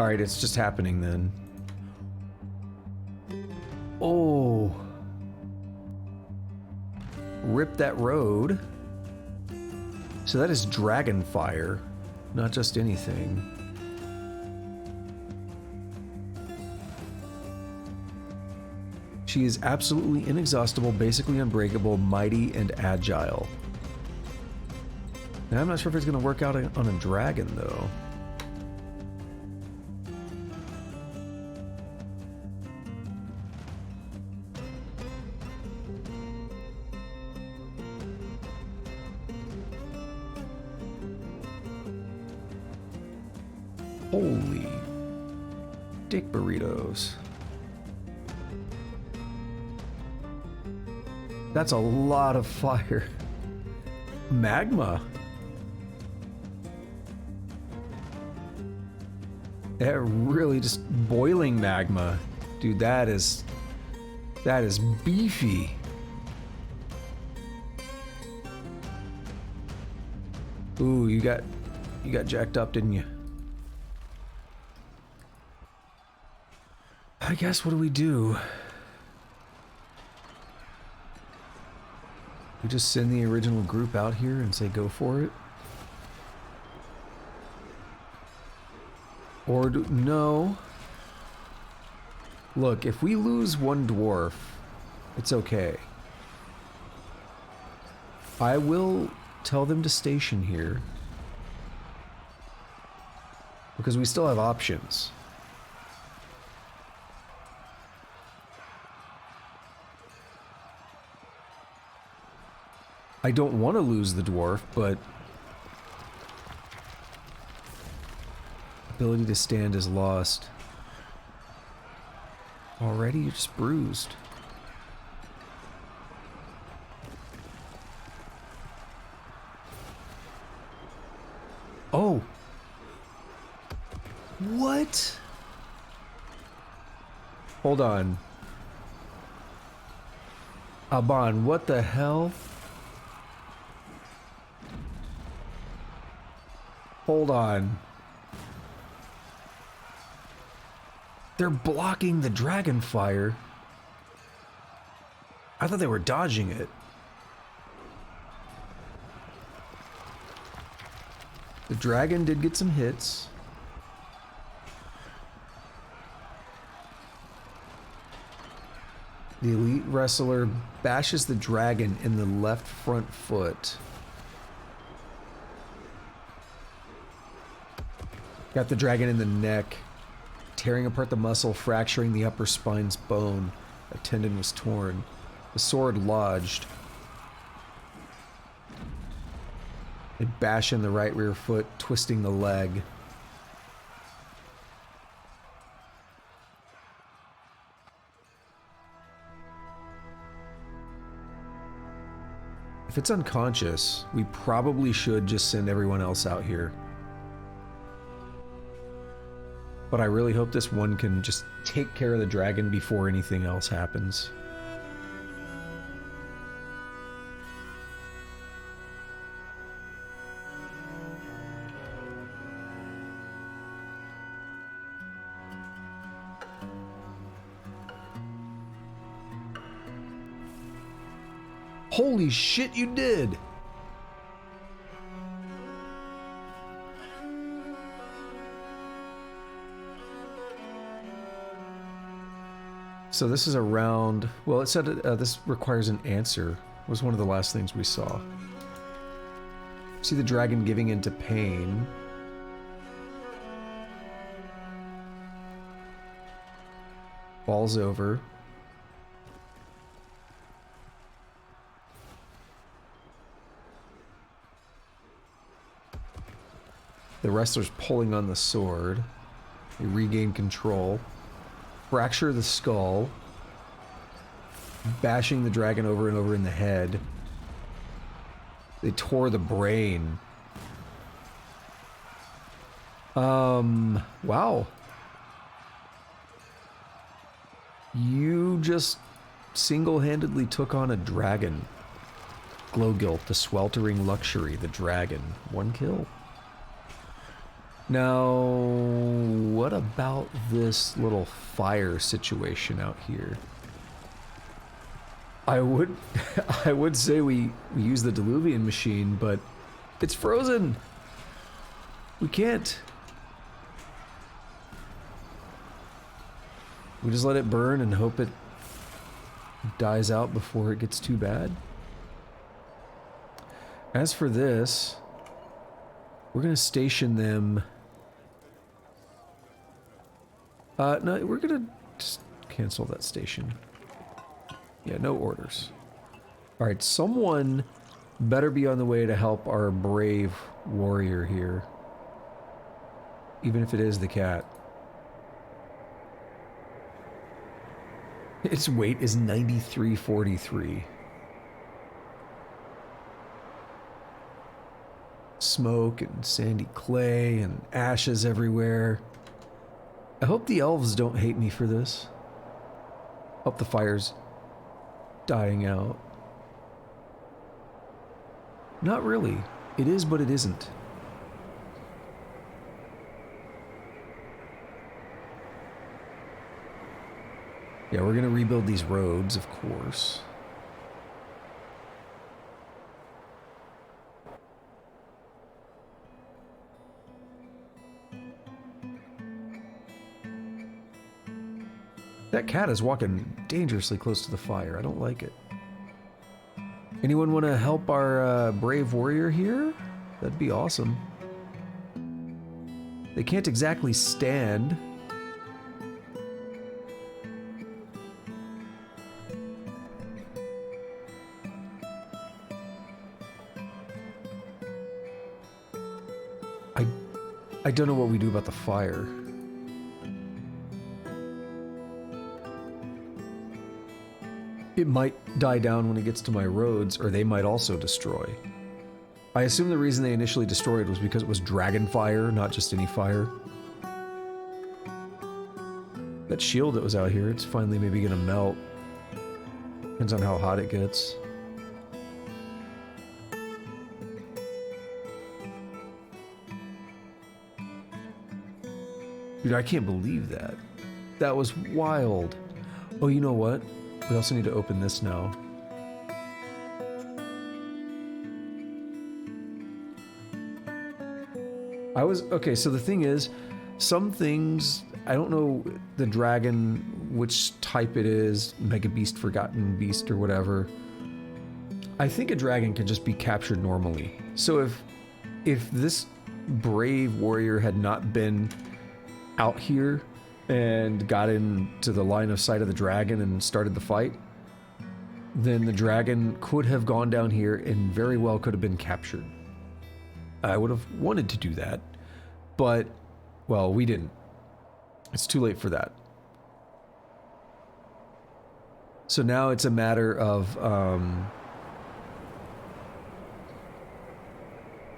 Alright, it's just happening then. Oh. Rip that road. So that is dragon fire, not just anything. She is absolutely inexhaustible, basically unbreakable, mighty, and agile. Now, I'm not sure if it's going to work out on a dragon, though. Holy dick burritos. That's a lot of fire. Magma. That really just boiling magma. Dude, that is beefy. Ooh, you got jacked up, didn't you? I guess, what do? We just send the original group out here and say go for it? Or no. Look, if we lose one dwarf, it's okay. I will tell them to station here. Because we still have options. I don't want to lose the dwarf, but ability to stand is lost. Already, you're just bruised. Oh! What? Hold on. Aban, what the hell? Hold on. They're blocking the dragon fire. I thought they were dodging it. The dragon did get some hits. The elite wrestler bashes the dragon in the left front foot. Got the dragon in the neck, tearing apart the muscle, fracturing the upper spine's bone. A tendon was torn. The sword lodged. They bash in the right rear foot, twisting the leg. If it's unconscious, we probably should just send everyone else out here. But I really hope this one can just take care of the dragon before anything else happens. Holy shit, you did! So this is a round. Well, it said this requires an answer. Was one of the last things we saw. See the dragon giving into pain. Falls over. The wrestler's pulling on the sword. They regain control. Fracture the skull. Bashing the dragon over and over in the head. They tore the brain. Wow. You just single-handedly took on a dragon. Glowgilt, the sweltering luxury, the dragon. 1 kill. Now, what about this little fire situation out here? I would I would say we use the Diluvian machine, but it's frozen. We can't. We just let it burn and hope it dies out before it gets too bad. As for this, we're gonna station them. No, we're gonna just cancel that station. Yeah, no orders. Alright, someone better be on the way to help our brave warrior here. Even if it is the cat. Its weight is 9343. Smoke and sandy clay and ashes everywhere. I hope the elves don't hate me for this. Hope the fire's dying out. Not really. It is, but it isn't. Yeah, we're gonna rebuild these roads, of course. That cat is walking dangerously close to the fire. I don't like it. Anyone want to help our brave warrior here? That'd be awesome. They can't exactly stand. I don't know what we do about the fire. It might die down when it gets to my roads, or they might also destroy. I assume the reason they initially destroyed was because it was dragon fire, not just any fire. That shield that was out here, it's finally maybe gonna melt. Depends on how hot it gets. Dude, I can't believe that. That was wild. Oh, you know what? We also need to open this now. Okay, so the thing is, some things, I don't know the dragon, which type it is, Mega Beast, Forgotten Beast, or whatever. I think a dragon can just be captured normally. So if this brave warrior had not been out here and got into the line of sight of the dragon and started the fight, then the dragon could have gone down here and very well could have been captured. I would have wanted to do that, but, well, we didn't. It's too late for that. So now it's a matter of,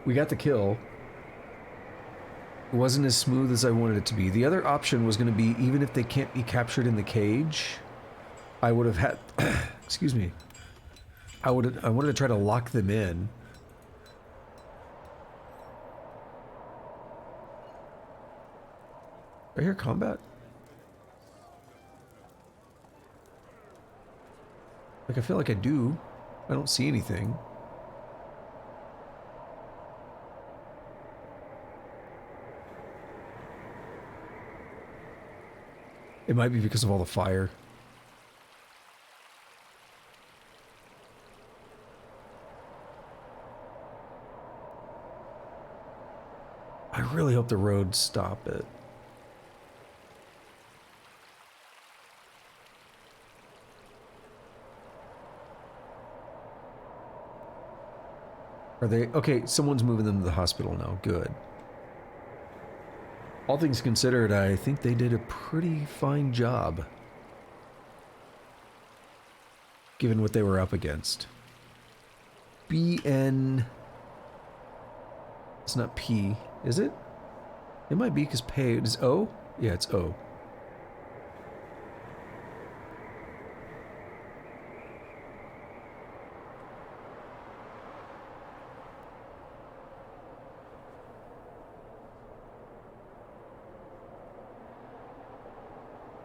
we got the kill. It wasn't as smooth as I wanted it to be. The other option was going to be, even if they can't be captured in the cage, I would have had, excuse me, I wanted to try to lock them in. I hear combat? Like, I feel like I do. I don't see anything. It might be because of all the fire. I really hope the roads stop it. Are they? Okay, someone's moving them to the hospital now. Good. All things considered, I think they did a pretty fine job. Given what they were up against. BN... It's not P, is it? It might be because pay is O? Yeah, it's O.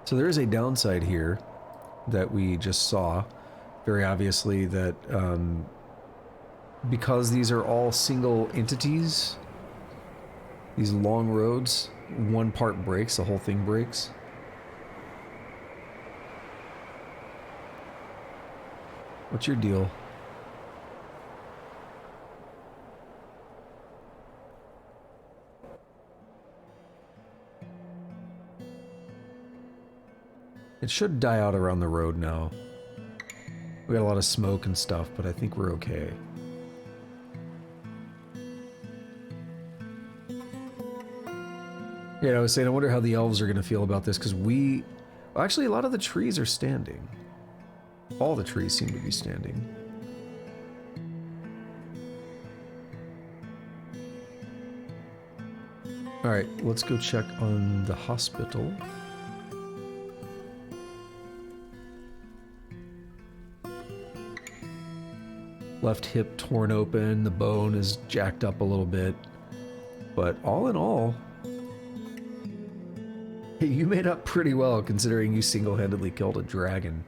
So there is a downside here that we just saw. Very obviously that because these are all single entities, these long roads, one part breaks, the whole thing breaks. What's your deal? It should die out around the road now. We got a lot of smoke and stuff, but I think we're okay. Yeah, I was saying, I wonder how the elves are going to feel about this, because well, actually, a lot of the trees are standing. All the trees seem to be standing. Alright, let's go check on the hospital. Left hip torn open, the bone is jacked up a little bit. But all in all, you made up pretty well considering you single-handedly killed a dragon.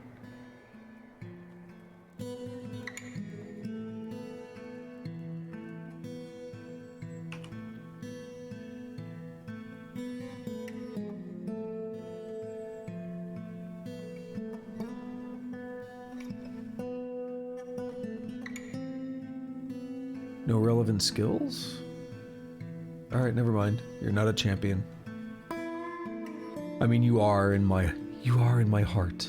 No relevant skills? Alright, never mind. You're not a champion. I mean, you are in my heart.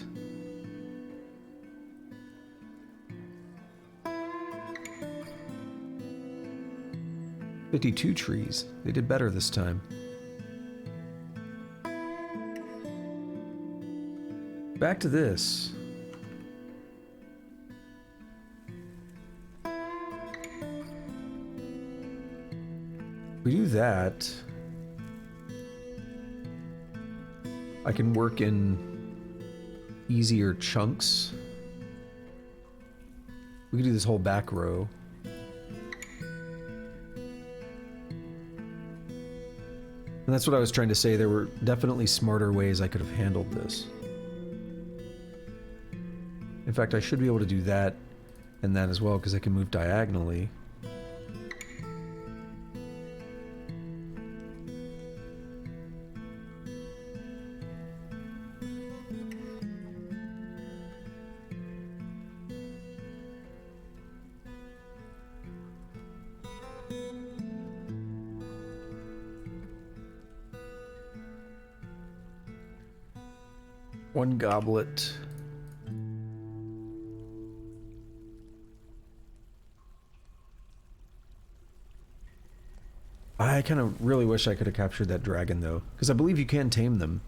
"52 trees. They did better this time. Back to this. We do that. I can work in easier chunks. We can do this whole back row. And that's what I was trying to say. There were definitely smarter ways I could have handled this. In fact, I should be able to do that and that as well, because I can move diagonally. One goblet. I kind of really wish I could have captured that dragon, though, because I believe you can tame them.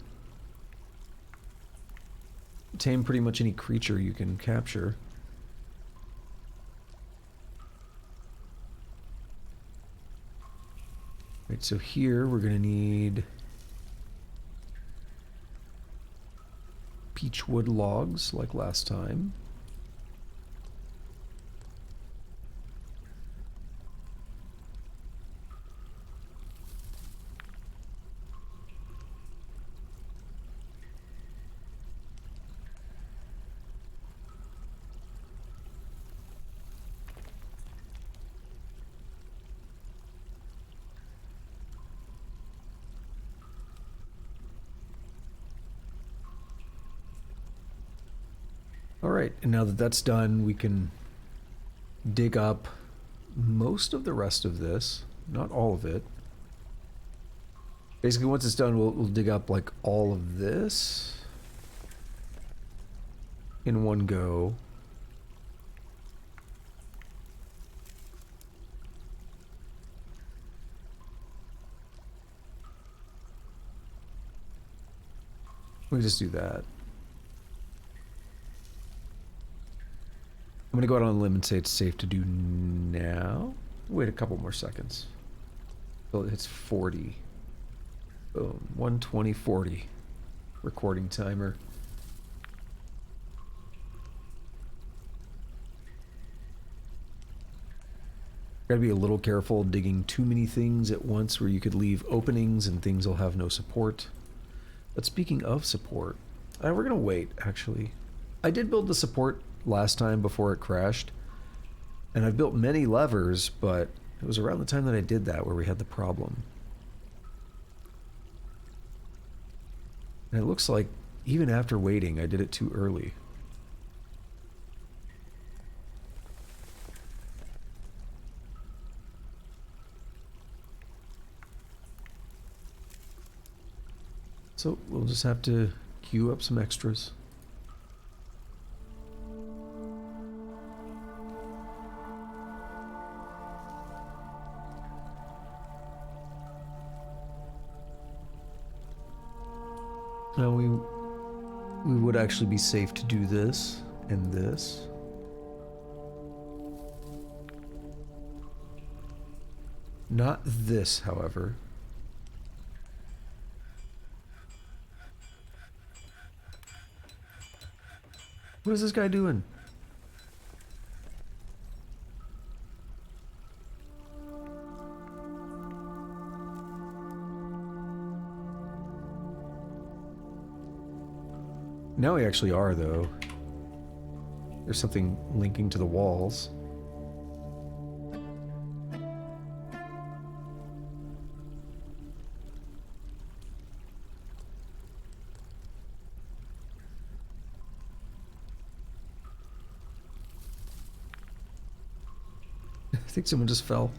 Tame pretty much any creature you can capture. Right, so here we're going to need peachwood logs, like last time. Alright, and now that that's done, we can dig up most of the rest of this. Not all of it. Basically, once it's done, we'll dig up, like, all of this in one go. We just do that. I'm gonna go out on a limb and say it's safe to do now. Wait a couple more seconds. So it's 40. Boom. 120:40. Recording timer. Gotta be a little careful digging too many things at once where you could leave openings and things will have no support. But speaking of support, We're gonna wait, actually. I did build the support last time before it crashed, and I've built many levers, but it was around the time that I did that where we had the problem. And it looks like even after waiting, I did it too early. So we'll just have to queue up some extras. Now we would actually be safe to do this and this. Not this, however. What is this guy doing? Now we actually are, though. There's something linking to the walls. I think someone just fell.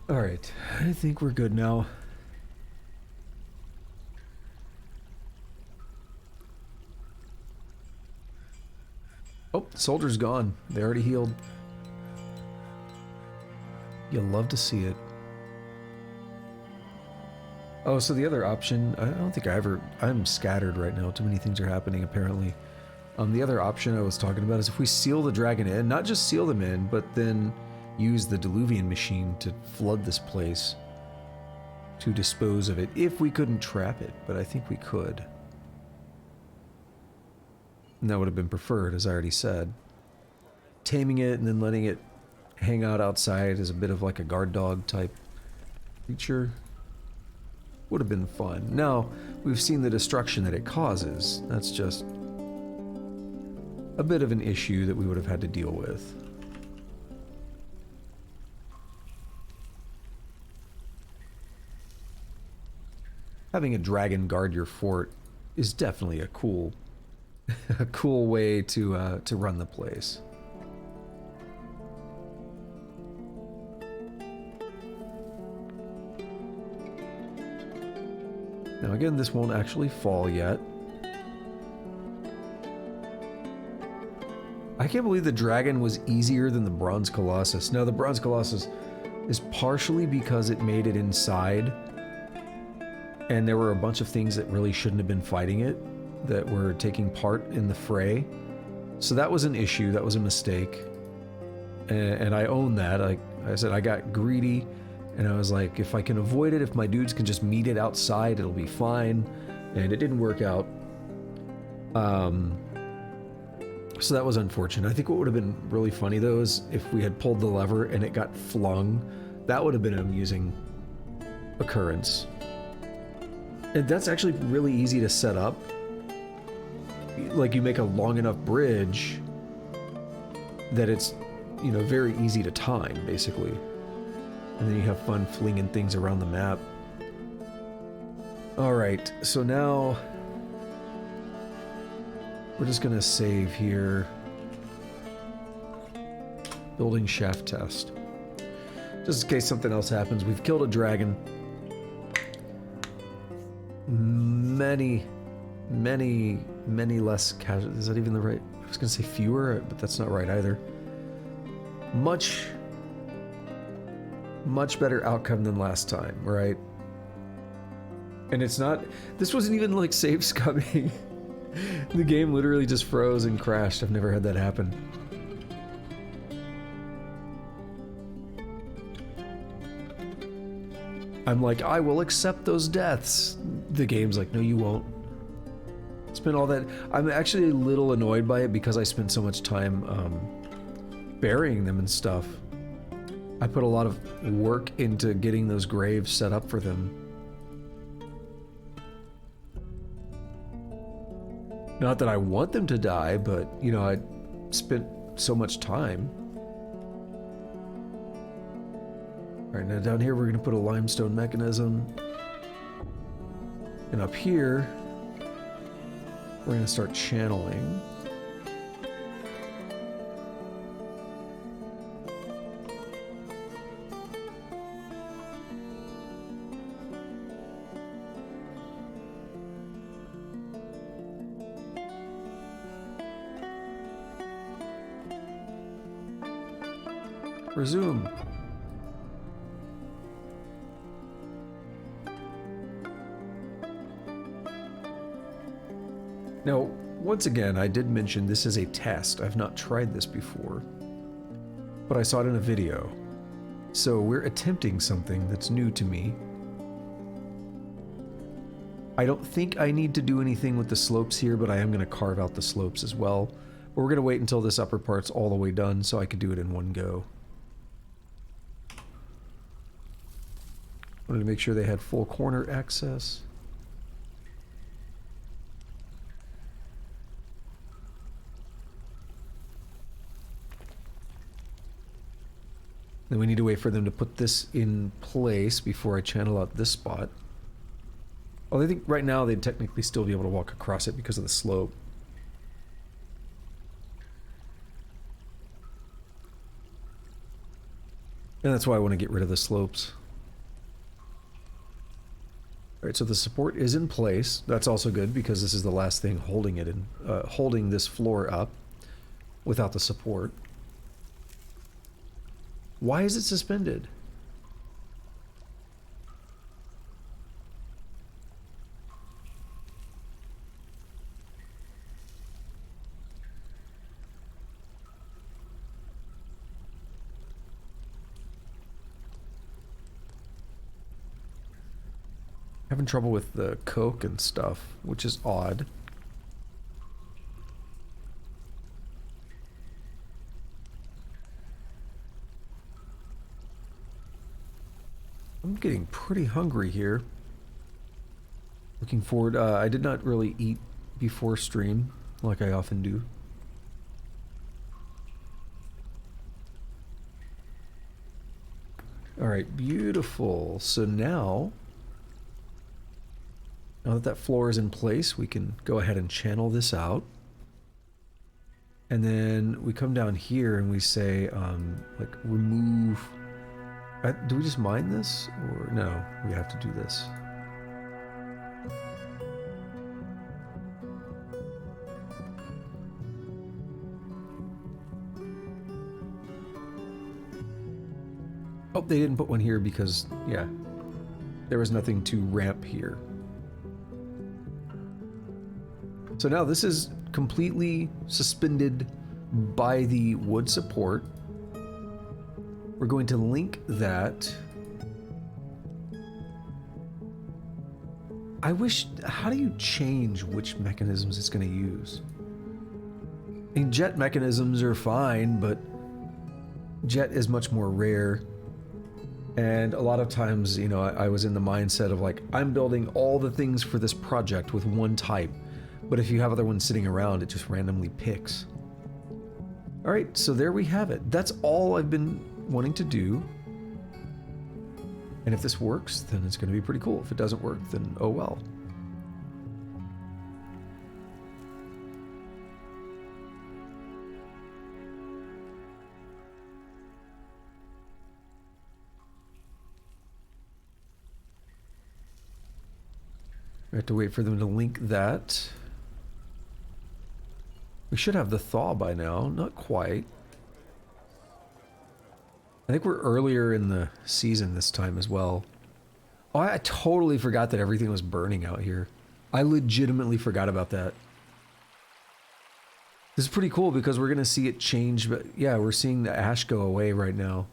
All right, I think we're good now. Oh, the soldier's gone. They already healed. You'll love to see it. Oh, so the other option, I don't think I'm scattered right now. Too many things are happening, apparently. The other option I was talking about is if we seal the dragon in, not just seal them in, but then use the Diluvian machine to flood this place to dispose of it, if we couldn't trap it, but I think we could. And that would have been preferred, as I already said. Taming it and then letting it hang out outside as a bit of like a guard dog type creature would have been fun. Now, we've seen the destruction that it causes. That's just a bit of an issue that we would have had to deal with. Having a dragon guard your fort is definitely a cool, a cool way to run the place. Now again, this won't actually fall yet. I can't believe the dragon was easier than the bronze colossus. Now the bronze colossus is partially because it made it inside, and there were a bunch of things that really shouldn't have been fighting it that were taking part in the fray. So that was an issue, that was a mistake. And I own that. Like I said, I got greedy, and I was like, if I can avoid it, if my dudes can just meet it outside, it'll be fine. And it didn't work out. So that was unfortunate. I think what would have been really funny, though, is if we had pulled the lever and it got flung. That would have been an amusing occurrence. And that's actually really easy to set up. Like, you make a long enough bridge that it's, you know, very easy to time, basically. And then you have fun flinging things around the map. Alright, so now we're just gonna save here. Building shaft test. Just in case something else happens. We've killed a dragon. Many less casualties. Is that even the right? I was gonna say fewer, but that's not right either. Much better outcome than last time, right? And it's not, this wasn't even like save scumming. The game literally just froze and crashed. I've never had that happen. I'm like, I will accept those deaths. The game's like, no, you won't. It's spent all that. I'm actually a little annoyed by it because I spent so much time burying them and stuff. I put a lot of work into getting those graves set up for them. Not that I want them to die, but, you know, I spent so much time. Alright, now down here we're going to put a limestone mechanism. And up here, we're going to start channeling. Resume. Now, once again, I did mention this is a test. I've not tried this before, but I saw it in a video. So we're attempting something that's new to me. I don't think I need to do anything with the slopes here, but I am going to carve out the slopes as well. But we're going to wait until this upper part's all the way done so I can do it in one go. Wanted to make sure they had full corner access. Then we need to wait for them to put this in place before I channel out this spot. Oh, I think right now they'd technically still be able to walk across it because of the slope. And that's why I want to get rid of the slopes. Alright, so the support is in place. That's also good because this is the last thing holding it in, holding this floor up without the support. Why is it suspended? Having trouble with the coke and stuff, which is odd. I'm getting pretty hungry here. Looking forward, I did not really eat before stream, like I often do. Alright, beautiful. So now that that floor is in place, we can go ahead and channel this out. And then we come down here and we say, like, remove... do we just mine this? Or no, we have to do this. Oh, they didn't put one here because, yeah, there was nothing to ramp here. So now this is completely suspended by the wood support. We're going to link that. I wish, how do you change which mechanisms it's going to use? I mean, jet mechanisms are fine, but jet is much more rare. And a lot of times, you know, I was in the mindset of like, I'm building all the things for this project with one type. But if you have other ones sitting around, it just randomly picks. All right, so there we have it. That's all I've been wanting to do. And if this works, then it's going to be pretty cool. If it doesn't work, then oh well. I have to wait for them to link that. We should have the thaw by now. Not quite. I think we're earlier in the season this time as well. Oh, I totally forgot that everything was burning out here. I legitimately forgot about that. This is pretty cool because we're going to see it change, but yeah, we're seeing the ash go away right now.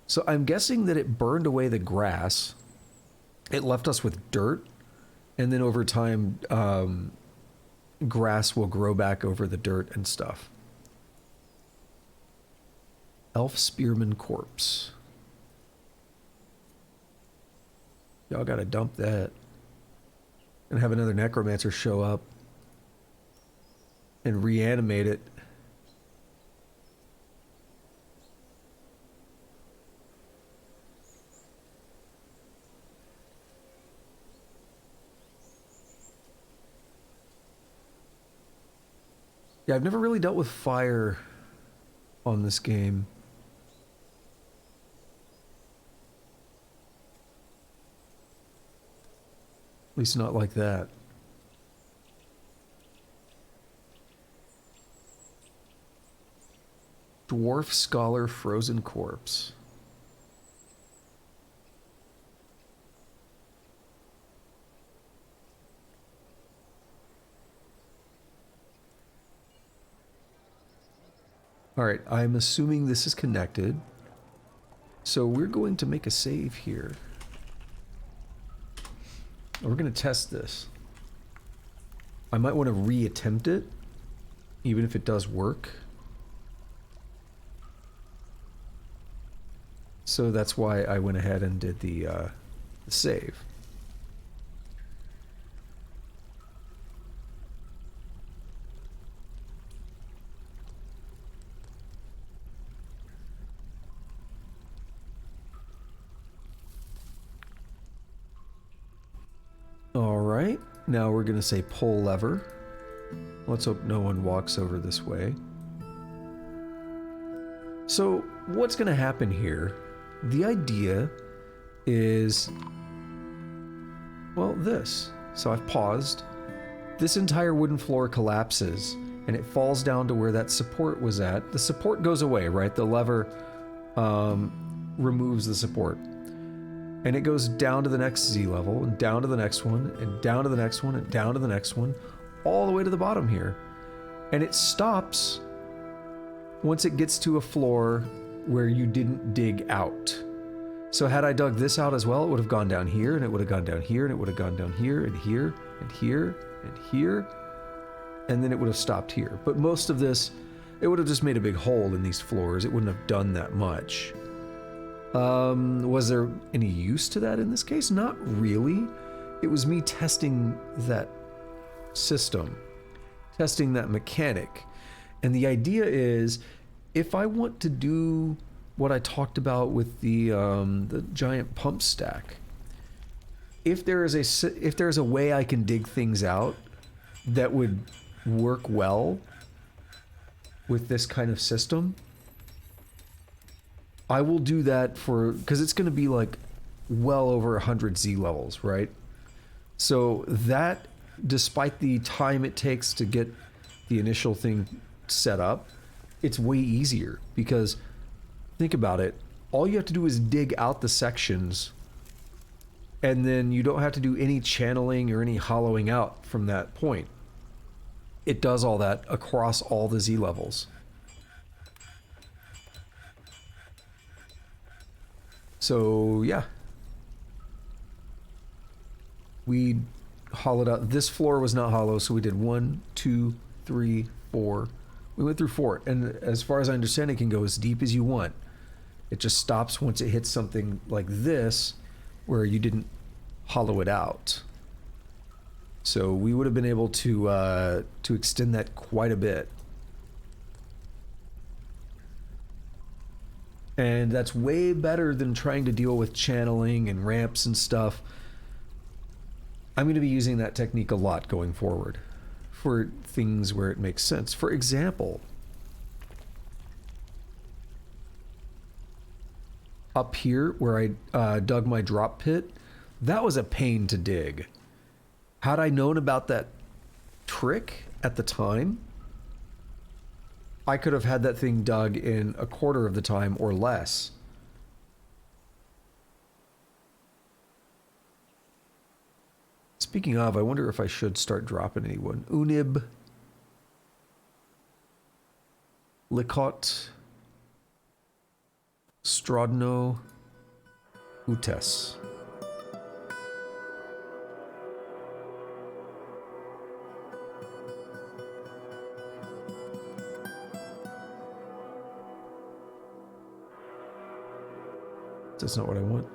So I'm guessing that it burned away the grass. It left us with dirt. And then over time, grass will grow back over the dirt and stuff. Elf Spearman Corpse. Y'all gotta dump that. And have another necromancer show up and reanimate it. Yeah, I've never really dealt with fire on this game. At least not like that. Dwarf Scholar Frozen Corpse. Alright, I'm assuming this is connected. So we're going to make a save here. We're going to test this. I might want to reattempt it, even if it does work. So that's why I went ahead and did the save. Alright, now we're going to say pull lever. Let's hope no one walks over this way. So, what's going to happen here? The idea is, well, this. So I've paused. This entire wooden floor collapses, and it falls down to where that support was at. The support goes away, right? The lever removes the support. And it goes down to the next Z level, and down to the next one, and down to the next one, and down to the next one, all the way to the bottom here. And it stops once it gets to a floor where you didn't dig out. So had I dug this out as well, it would have gone down here, and it would have gone down here, and it would have gone down here, and here, and here, and here, and then it would have stopped here. But most of this, it would have just made a big hole in these floors. It wouldn't have done that much. Was there any use to that in this case? Not really. It was me testing that system, testing that mechanic. And the idea is, if I want to do what I talked about with the giant pump stack, if there is a way I can dig things out that would work well with this kind of system, I will do that because it's going to be like well over 100 Z levels, right? So that, despite the time it takes to get the initial thing set up, it's way easier because think about it. All you have to do is dig out the sections, and then you don't have to do any channeling or any hollowing out from that point. It does all that across all the Z levels. So yeah, we hollowed out. This floor was not hollow, so we did 1, 2, 3, 4. We went through 4, and as far as I understand, it can go as deep as you want. It just stops once it hits something like this, where you didn't hollow it out. So we would have been able to extend that quite a bit. And that's way better than trying to deal with channeling and ramps and stuff. I'm going to be using that technique a lot going forward for things where it makes sense. For example, up here where I dug my drop pit, that was a pain to dig. Had I known about that trick at the time, I could have had that thing dug in a quarter of the time or less. Speaking of, I wonder if I should start dropping anyone. Unib, Likot, Strodno, Utes. That's not what I want.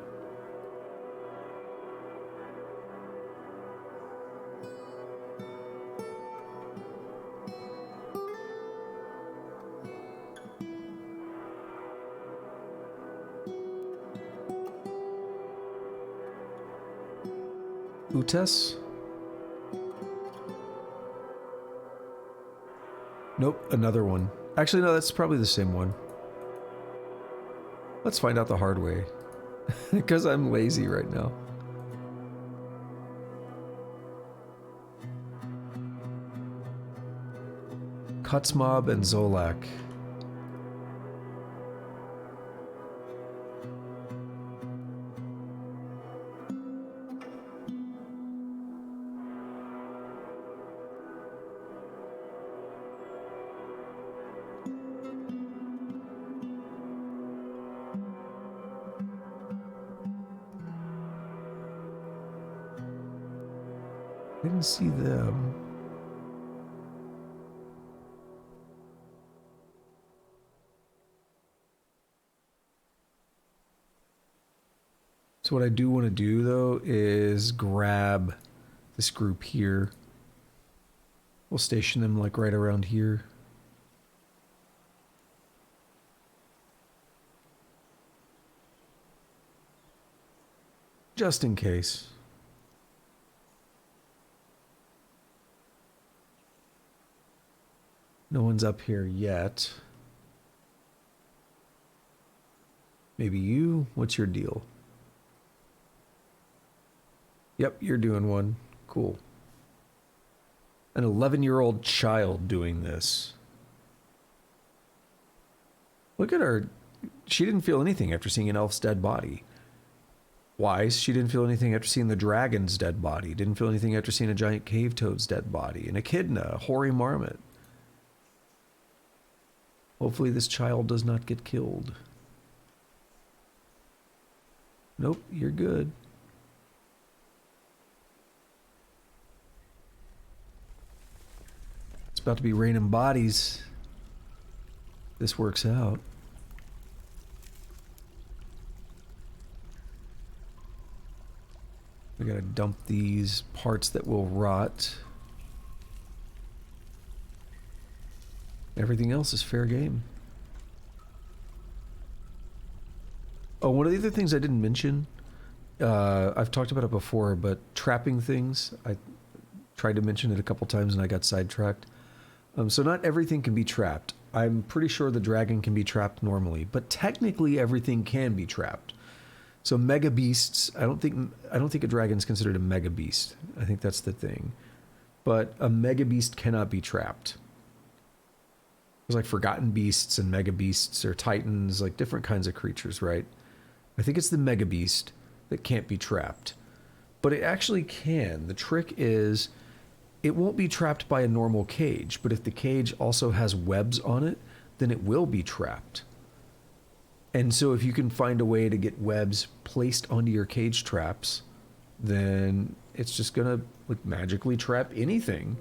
Utes? Nope, another one. Actually, no, that's probably the same one. Let's find out the hard way. Because I'm lazy right now. Kutzmob and Zolak. I didn't see them. So what I do want to do, though, is grab this group here. We'll station them, like, right around here. Just in case. No one's up here yet. Maybe you? What's your deal? Yep, you're doing one. Cool. An 11-year-old child doing this. Look at her. She didn't feel anything after seeing an elf's dead body. Wise, she didn't feel anything after seeing the dragon's dead body. Didn't feel anything after seeing a giant cave toad's dead body. An echidna, a hoary marmot. Hopefully this child does not get killed. Nope, you're good. It's about to be raining bodies. This works out. We gotta dump these parts that will rot. Everything else is fair game. Oh, one of the other things I didn't mention, I've talked about it before, but trapping things, I tried to mention it a couple times and I got sidetracked. So not everything can be trapped. I'm pretty sure the dragon can be trapped normally, but technically everything can be trapped. So mega beasts, I don't think a dragon's considered a mega beast. I think that's the thing. But a mega beast cannot be trapped. There's like forgotten beasts and mega beasts or titans, like different kinds of creatures, right? I think it's the mega beast that can't be trapped. But it actually can. The trick is it won't be trapped by a normal cage, but if the cage also has webs on it, then it will be trapped. And so if you can find a way to get webs placed onto your cage traps, then it's just gonna like magically trap anything.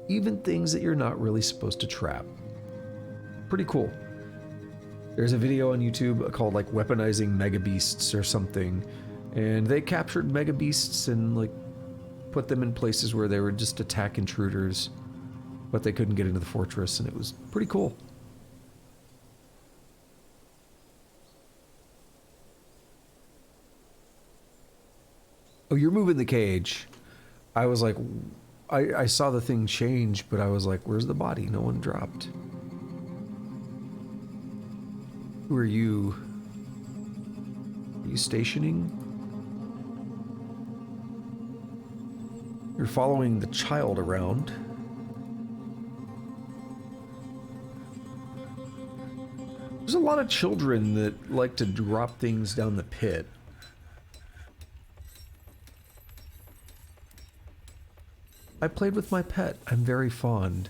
Even things that you're not really supposed to trap. Pretty cool. There's a video on YouTube called like weaponizing mega beasts or something, and they captured mega beasts and like put them in places where they would just attack intruders, but they couldn't get into the fortress, and it was pretty cool. Oh, you're moving the cage. I was like, I saw the thing change, but I was like, where's the body? No one dropped. Who are you? Are you stationing? You're following the child around. There's a lot of children that like to drop things down the pit. I played with my pet. I'm very fond.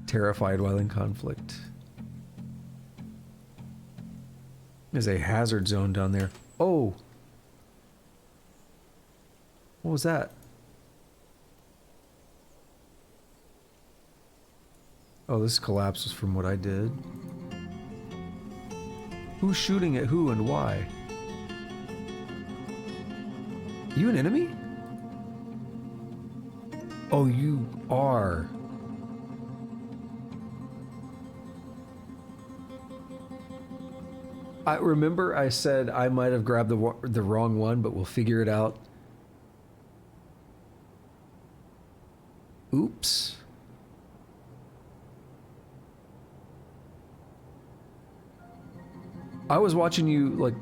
Terrified while in conflict. There's a hazard zone down there. Oh! What was that? Oh, this collapses from what I did. Who's shooting at who and why? You an enemy? Oh, you are. I remember I said I might have grabbed the wrong one, but we'll figure it out. Oops. I was watching you like...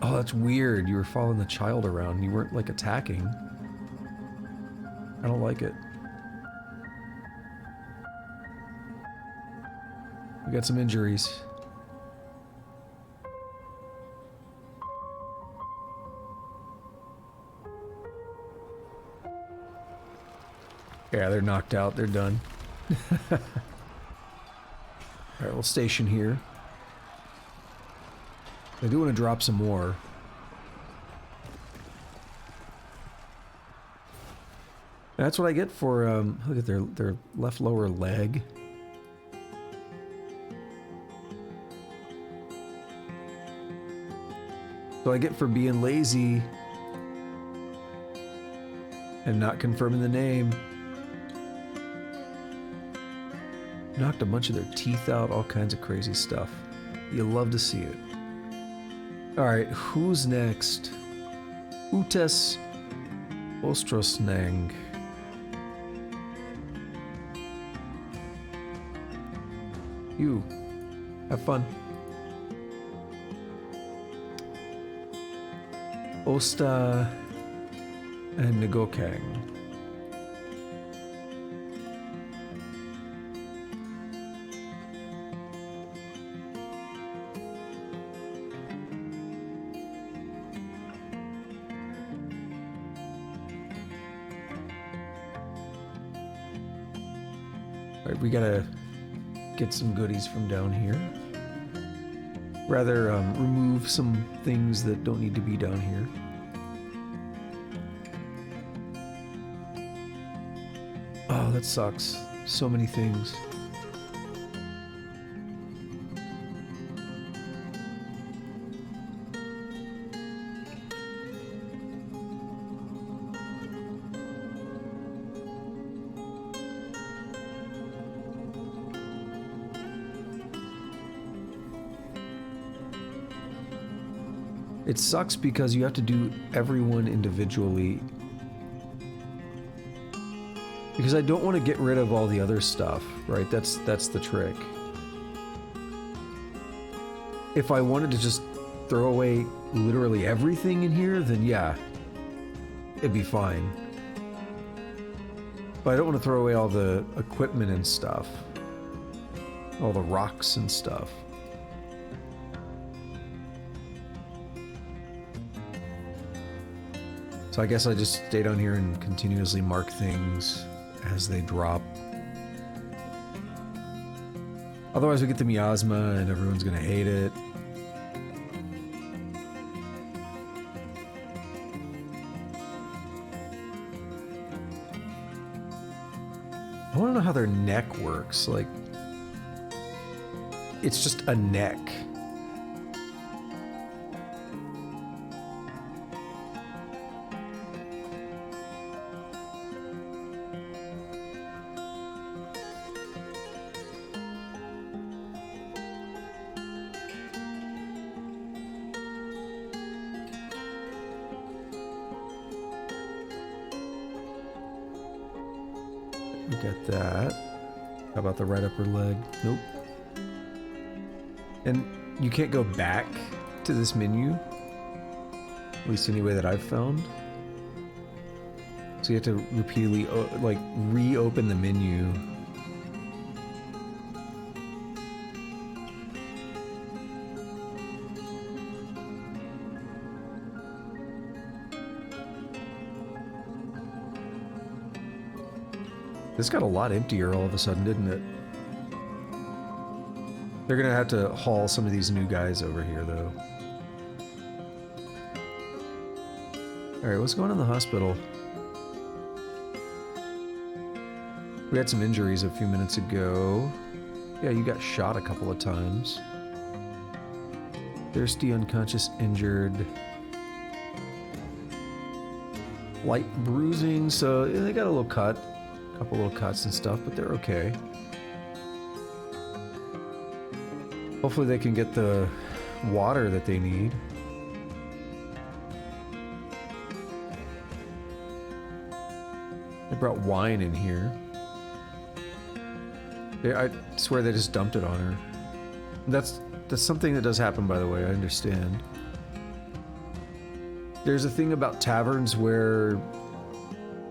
Oh, that's weird. You were following the child around. You weren't like attacking. I don't like it. We got some injuries. Yeah, they're knocked out. They're done. Alright, we'll station here. I do want to drop some more. That's what I get for, look at their left lower leg. So I get for being lazy and not confirming the name. Knocked a bunch of their teeth out, all kinds of crazy stuff. You love to see it. Alright, who's next? Utes Ostrosnang. You. Have fun. Osta and Ngokang. Alright, we gotta get some goodies from down here. Rather, remove some things that don't need to be down here. Oh, that sucks. So many things. It sucks because you have to do everyone individually. Because I don't want to get rid of all the other stuff, right? That's the trick. If I wanted to just throw away literally everything in here, then yeah, it'd be fine. But I don't want to throw away all the equipment and stuff. All the rocks and stuff. So I guess I just stay down here and continuously mark things as they drop. Otherwise we get the miasma and everyone's gonna hate it. I wanna know how their neck works, like... It's just a neck. We got that. How about the right upper leg? Nope. And you can't go back to this menu. At least any way that I've found. So you have to repeatedly, like, reopen the menu. This got a lot emptier all of a sudden, didn't it? They're gonna have to haul some of these new guys over here, though. Alright, what's going on in the hospital? We had some injuries a few minutes ago. Yeah, you got shot a couple of times. Thirsty, unconscious, injured. Light bruising, so yeah, they got a little cut. A couple little cuts and stuff, but they're okay. Hopefully they can get the water that they need. They brought wine in here. I swear they just dumped it on her. That's something that does happen, by the way, I understand. There's a thing about taverns where...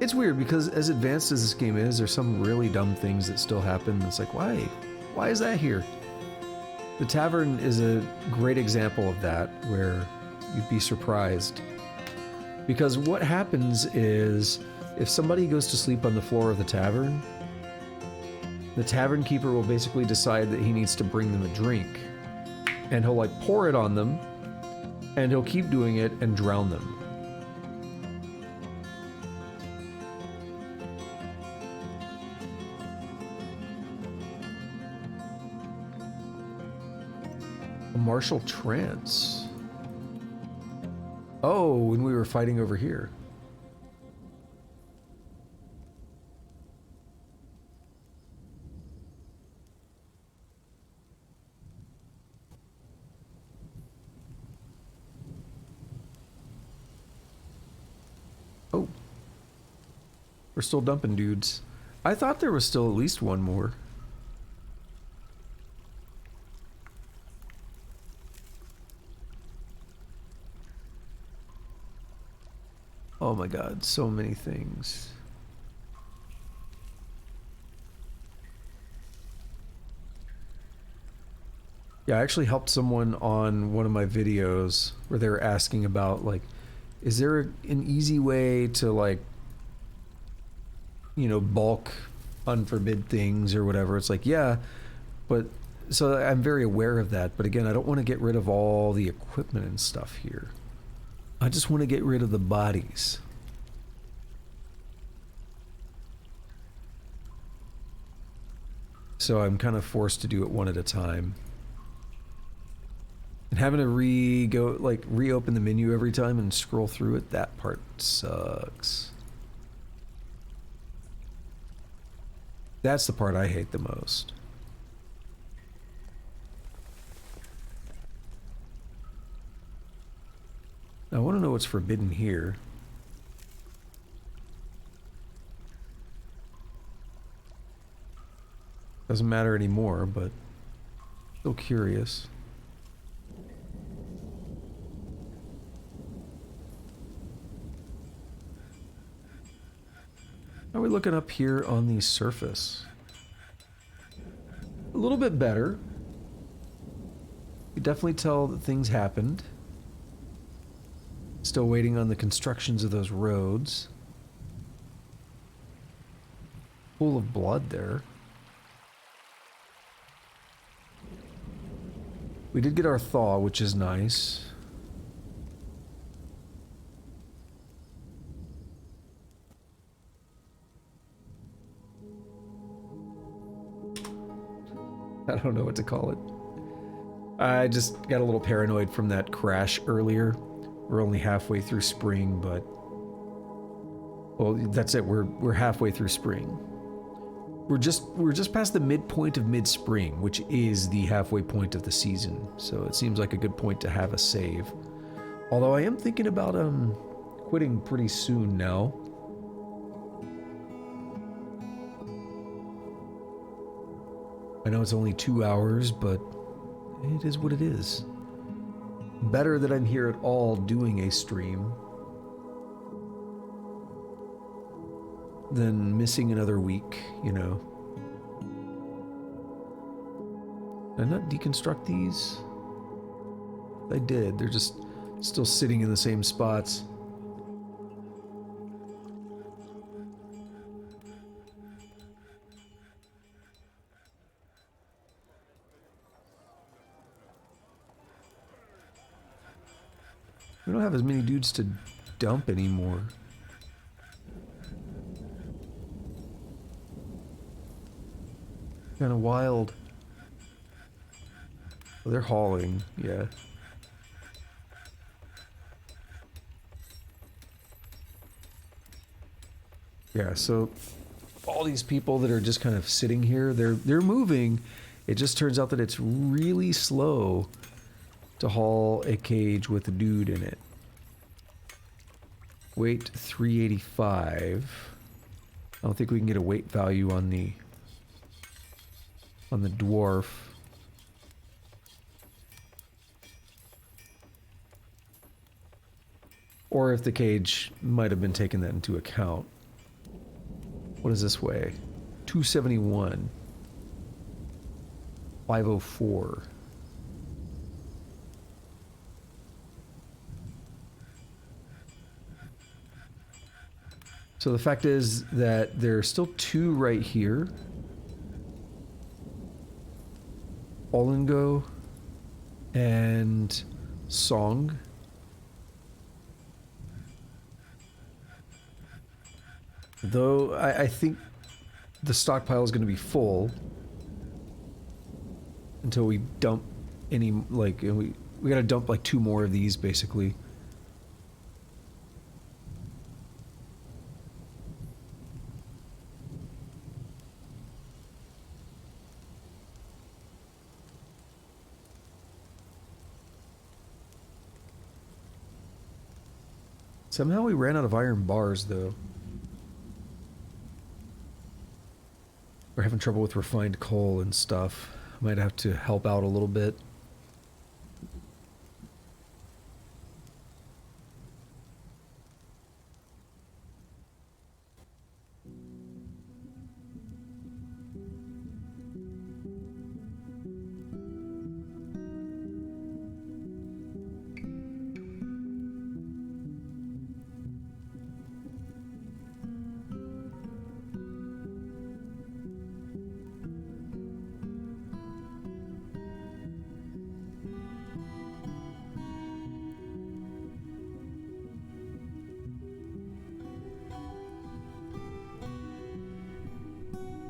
It's weird, because as advanced as this game is, there's some really dumb things that still happen. It's like, why? Why is that here? The tavern is a great example of that, where you'd be surprised. Because what happens is, if somebody goes to sleep on the floor of the tavern keeper will basically decide that he needs to bring them a drink. And he'll like pour it on them, and he'll keep doing it and drown them. A martial trance. Oh, when we were fighting over here. Oh. We're still dumping dudes. I thought there was still at least one more. Oh my god, so many things. Yeah, I actually helped someone on one of my videos where they were asking about, like, is there an easy way to, like, you know, bulk unforbid things or whatever? It's like, yeah, but, so I'm very aware of that, but again, I don't want to get rid of all the equipment and stuff here. I just want to get rid of the bodies. So I'm kind of forced to do it one at a time. And having to reopen the menu every time and scroll through it, that part sucks. That's the part I hate the most. I want to know what's forbidden here. Doesn't matter anymore, but still curious. How are we looking up here on the surface? A little bit better. You definitely tell that things happened. Still waiting on the constructions of those roads. Pool of blood there. We did get our thaw, which is nice. I don't know what to call it. I just got a little paranoid from that crash earlier. We're only halfway through spring, but... Well, that's it. We're halfway through spring. We're just past the midpoint of mid-spring, which is the halfway point of the season. So it seems like a good point to have a save. Although I am thinking about quitting pretty soon now. I know it's only 2 hours, but it is what it is. Better that I'm here at all doing a stream than missing another week, you know. Did I not deconstruct these? I did. They're just still sitting in the same spots. We don't have as many dudes to dump anymore. Kind of wild. Oh, they're hauling, yeah. Yeah, so all these people that are just kind of sitting here, they're moving. It just turns out that it's really slow to haul a cage with a dude in it. Weight 385. I don't think we can get a weight value on the dwarf. Or if the cage might have been taking that into account. What does this weigh? 271. 504. So the fact is that there are still two right here. Olingo and Song. Though I think the stockpile is going to be full until we dump any, like, we got to dump like 2 more of these basically. Somehow we ran out of iron bars though. We're having trouble with refined coal and stuff. Might have to help out a little bit.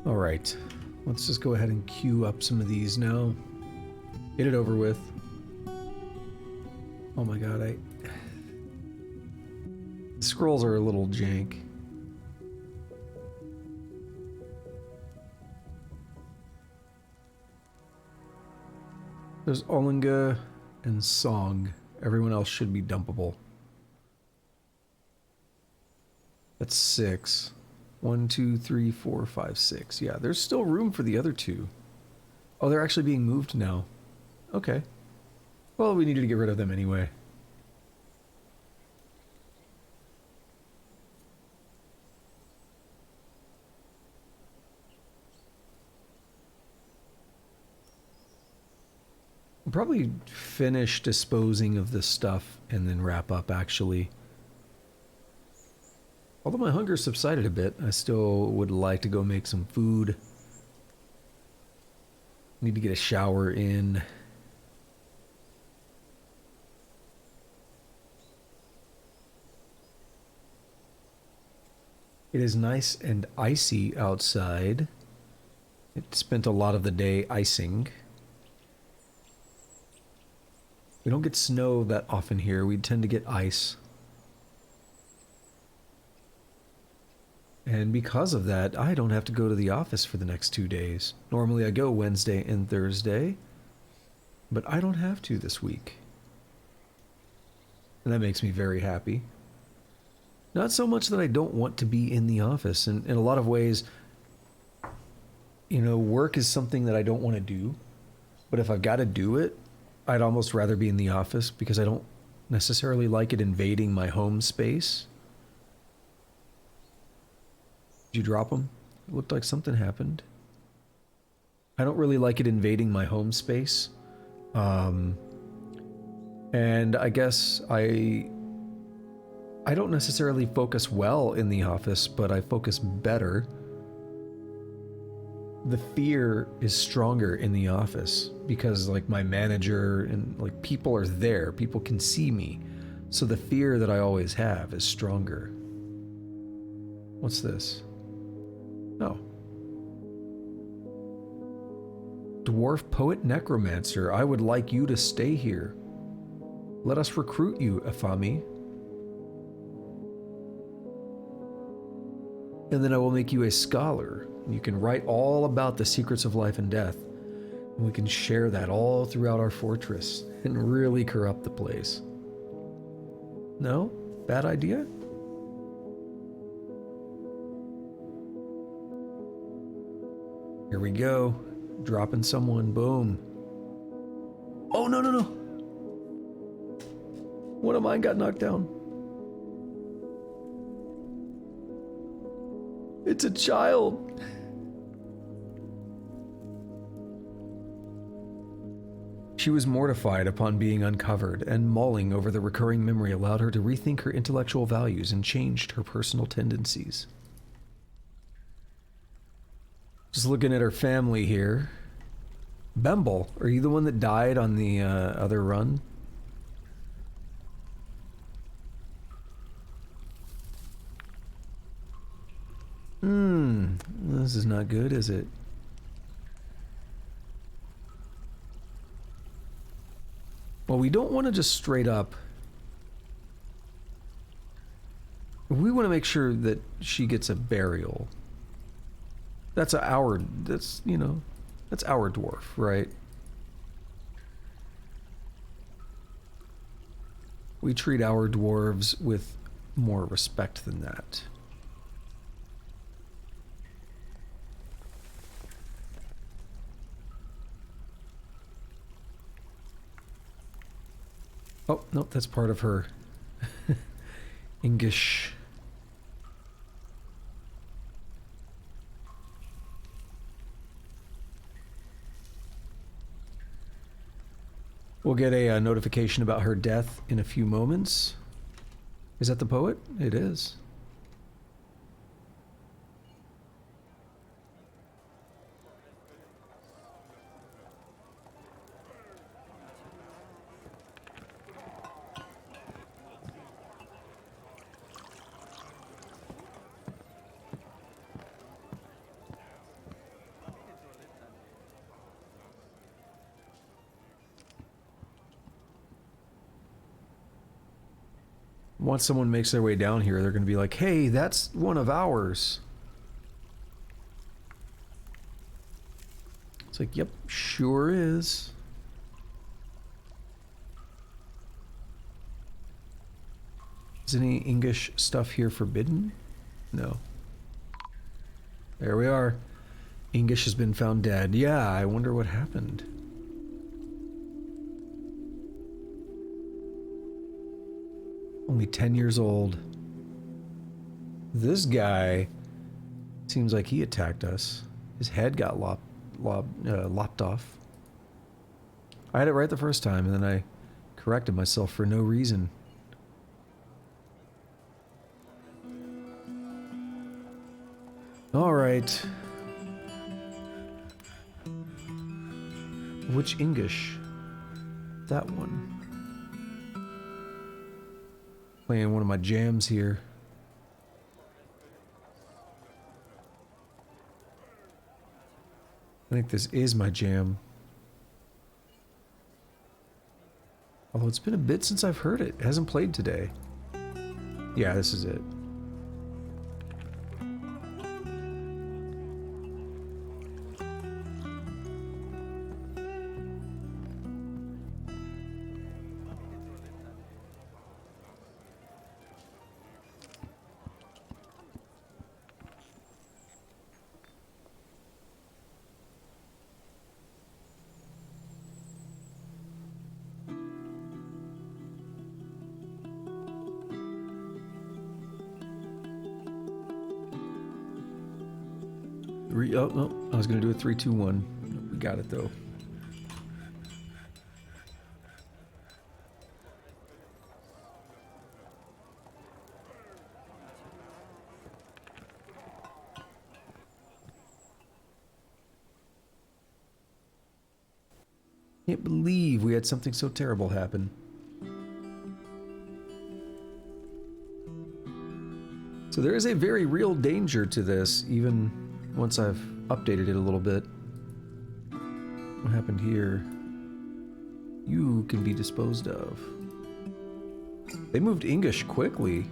Alright, let's just go ahead and queue up some of these now. Get it over with. Oh my god, the scrolls are a little jank. There's Olinga and Song. Everyone else should be dumpable. That's 6. 1, 2, 3, 4, 5, 6. Yeah, there's still room for the other 2. Oh, they're actually being moved now. Okay. Well, we needed to get rid of them anyway. I'll probably finish disposing of this stuff and then wrap up, actually. Although my hunger subsided a bit, I still would like to go make some food. Need to get a shower in. It is nice and icy outside. It spent a lot of the day icing. We don't get snow that often here. We tend to get ice. And because of that, I don't have to go to the office for the next 2 days. Normally I go Wednesday and Thursday, but I don't have to this week. And that makes me very happy. Not so much that I don't want to be in the office. And in a lot of ways, you know, work is something that I don't want to do. But if I've got to do it, I'd almost rather be in the office because I don't necessarily like it invading my home space. Did you drop them? It looked like something happened. I don't really like it invading my home space. And I guess I don't necessarily focus well in the office, but I focus better. The fear is stronger in the office because like my manager and like people are there. People can see me. So the fear that I always have is stronger. What's this? Oh. Dwarf poet necromancer, I would like you to stay here. Let us recruit you, Afami. And then I will make you a scholar. You can write all about the secrets of life and death. And we can share that all throughout our fortress and really corrupt the place. No? Bad idea? Here we go. Dropping someone. Boom. Oh, no, no, no. One of mine got knocked down. It's a child. She was mortified upon being uncovered, and mulling over the recurring memory allowed her to rethink her intellectual values and changed her personal tendencies. Just looking at her family here. Bemble, are you the one that died on the other run? This is not good, is it? Well, we don't want to just straight up. We want to make sure that she gets a burial. That's our dwarf, right? We treat our dwarves with more respect than that. Oh, nope, that's part of her English. We'll get a notification about her death in a few moments. Is that the poet? It is. Once someone makes their way down here, they're going to be like, hey, that's one of ours. It's like, yep, sure is. Is any English stuff here forbidden? No. There we are. English has been found dead. Yeah, I wonder what happened. Only 10 years old. This guy seems like he attacked us. His head got lopped off. I had it right the first time, and then I corrected myself for no reason. All right. Which English? That one. Playing one of my jams here. I think this is my jam. Although it's been a bit since I've heard it. It hasn't played today. Yeah, this is it. Oh, no, I was going to do a 3, 2, 1. We got it, though. Can't believe we had something so terrible happen. So there is a very real danger to this, even once I've updated it a little bit. What happened here? You can be disposed of. They moved English quickly.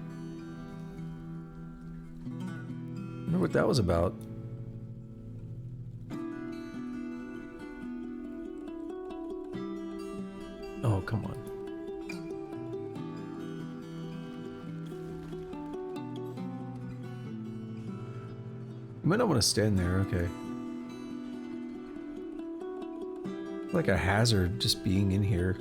I wonder what that was about. Oh, come on. You might not want to stand there, okay. Like a hazard just being in here.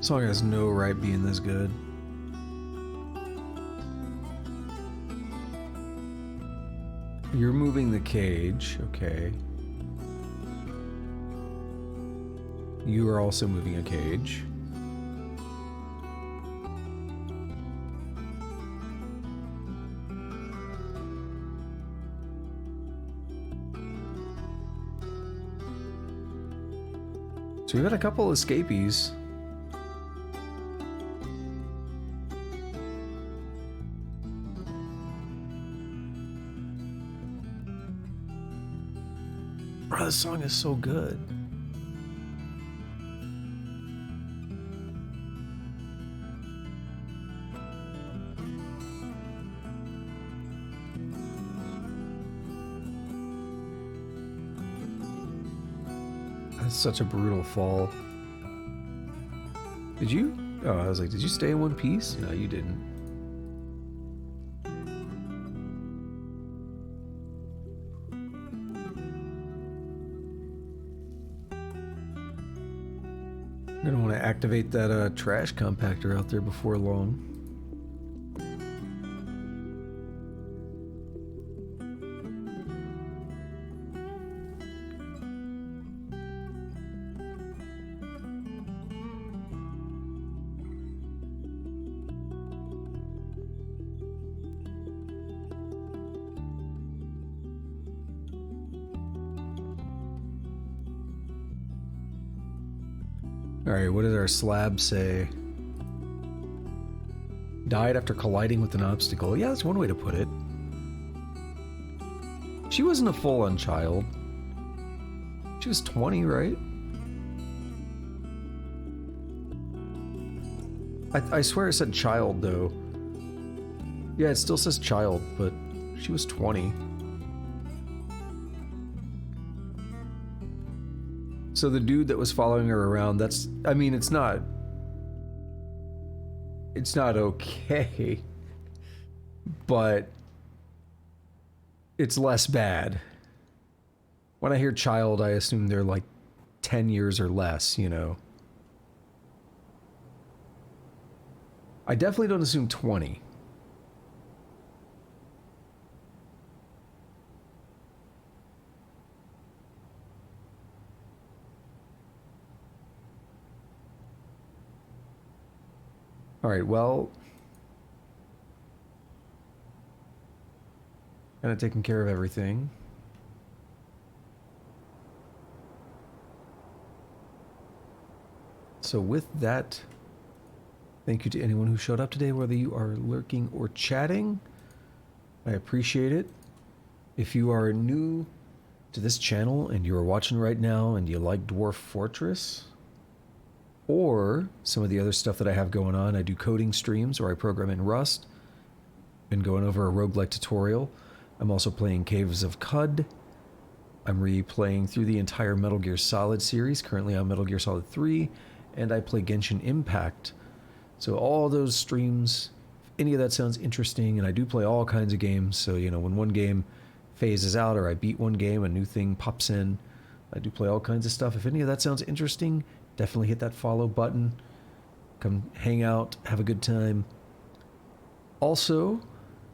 Song has no right being this good. You're moving the cage, okay. You are also moving a cage. So we've got a couple escapees. Bro, this song is so good. That's such a brutal fall. Did you? Oh, I was like, did you stay in one piece? No, you didn't. I'm gonna want to activate that trash compactor out there before long. Alright, what does our slab say? Died after colliding with an obstacle. Yeah, that's one way to put it. She wasn't a full-on child. She was 20, right? I swear it said child, though. Yeah, it still says child, but she was 20. So the dude that was following her around, that's... I mean, it's not... It's not okay. But... it's less bad. When I hear child, I assume they're like 10 years or less, you know. I definitely don't assume 20. Alright, well... kind of taking care of everything. So with that, thank you to anyone who showed up today, whether you are lurking or chatting. I appreciate it. If you are new to this channel and you are watching right now and you like Dwarf Fortress, or some of the other stuff that I have going on, I do coding streams where I program in Rust, been going over a roguelike tutorial. I'm also playing Caves of Cud. I'm replaying through the entire Metal Gear Solid series, currently on Metal Gear Solid 3, and I play Genshin Impact. So all those streams, if any of that sounds interesting, and I do play all kinds of games, so you know, when one game phases out or I beat one game, a new thing pops in. I do play all kinds of stuff. If any of that sounds interesting, definitely hit that follow button. Come hang out, have a good time. Also,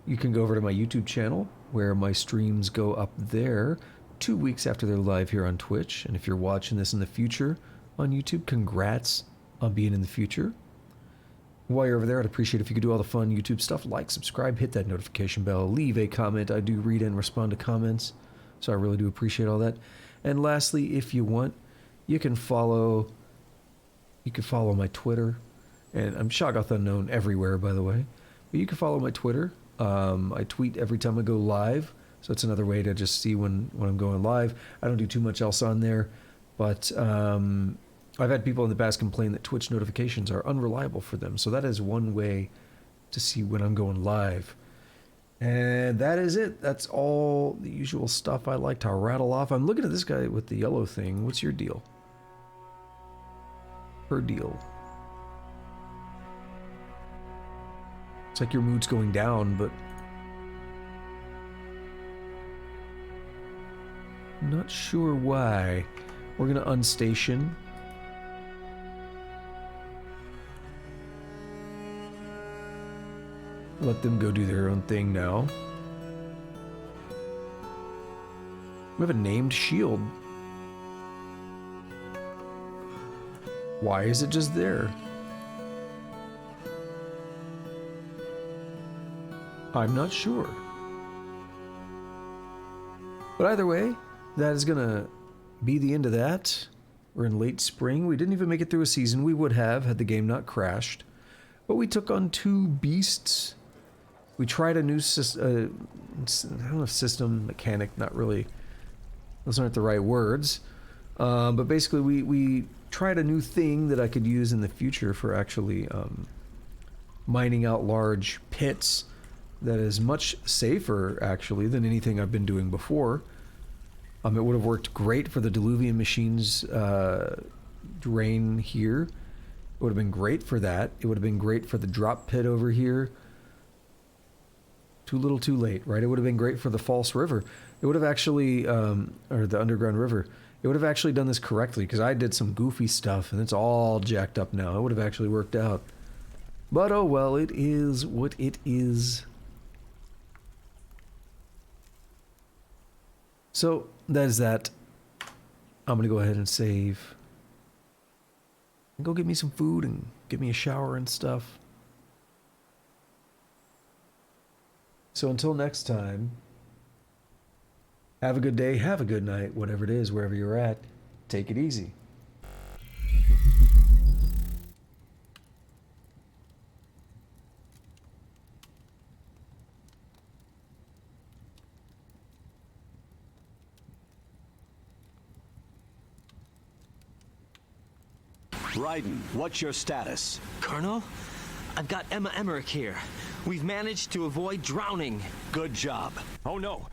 you can go over to my YouTube channel where my streams go up there 2 weeks after they're live here on Twitch. And if you're watching this in the future on YouTube, congrats. on being in the future. While you're over there, I'd appreciate if you could do all the fun YouTube stuff, like, subscribe, hit that notification bell, leave a comment. I do read and respond to comments, so I really do appreciate all that. And lastly, if you want, you can follow my Twitter, and I'm Shoggoth Unknown everywhere, by the way. But you can follow my Twitter. I tweet every time I go live, so it's another way to just see when I'm going live. I don't do too much else on there, but I've had people in the past complain that Twitch notifications are unreliable for them, so that is one way to see when I'm going live. And that is it. That's all the usual stuff I like to rattle off. I'm looking at this guy with the yellow thing. What's your deal? Her deal. It's like your mood's going down, but I'm not sure why. We're gonna unstation. Let them go do their own thing now. We have a named shield. Why is it just there? I'm not sure. But either way, that is gonna be the end of that. We're in late spring. We didn't even make it through a season. We would have had the game not crashed. But we took on 2 beasts. We tried a new system, I don't know if system, mechanic, not really, those aren't the right words. But basically we tried a new thing that I could use in the future for actually mining out large pits that is much safer, actually, than anything I've been doing before. It would have worked great for the Diluvian machines drain here. It would have been great for that. It would have been great for the drop pit over here. Too little too late, right? It would have been great for the false river. It would have actually, or the underground river. It would have actually done this correctly, because I did some goofy stuff, and it's all jacked up now. It would have actually worked out. But oh well, it is what it is. So, that is that. I'm going to go ahead and save. And go get me some food and get me a shower and stuff. So until next time, have a good day, have a good night, whatever it is, wherever you're at. Take it easy. Raiden, what's your status? Colonel, I've got Emma Emmerich here. We've managed to avoid drowning. Good job. Oh no,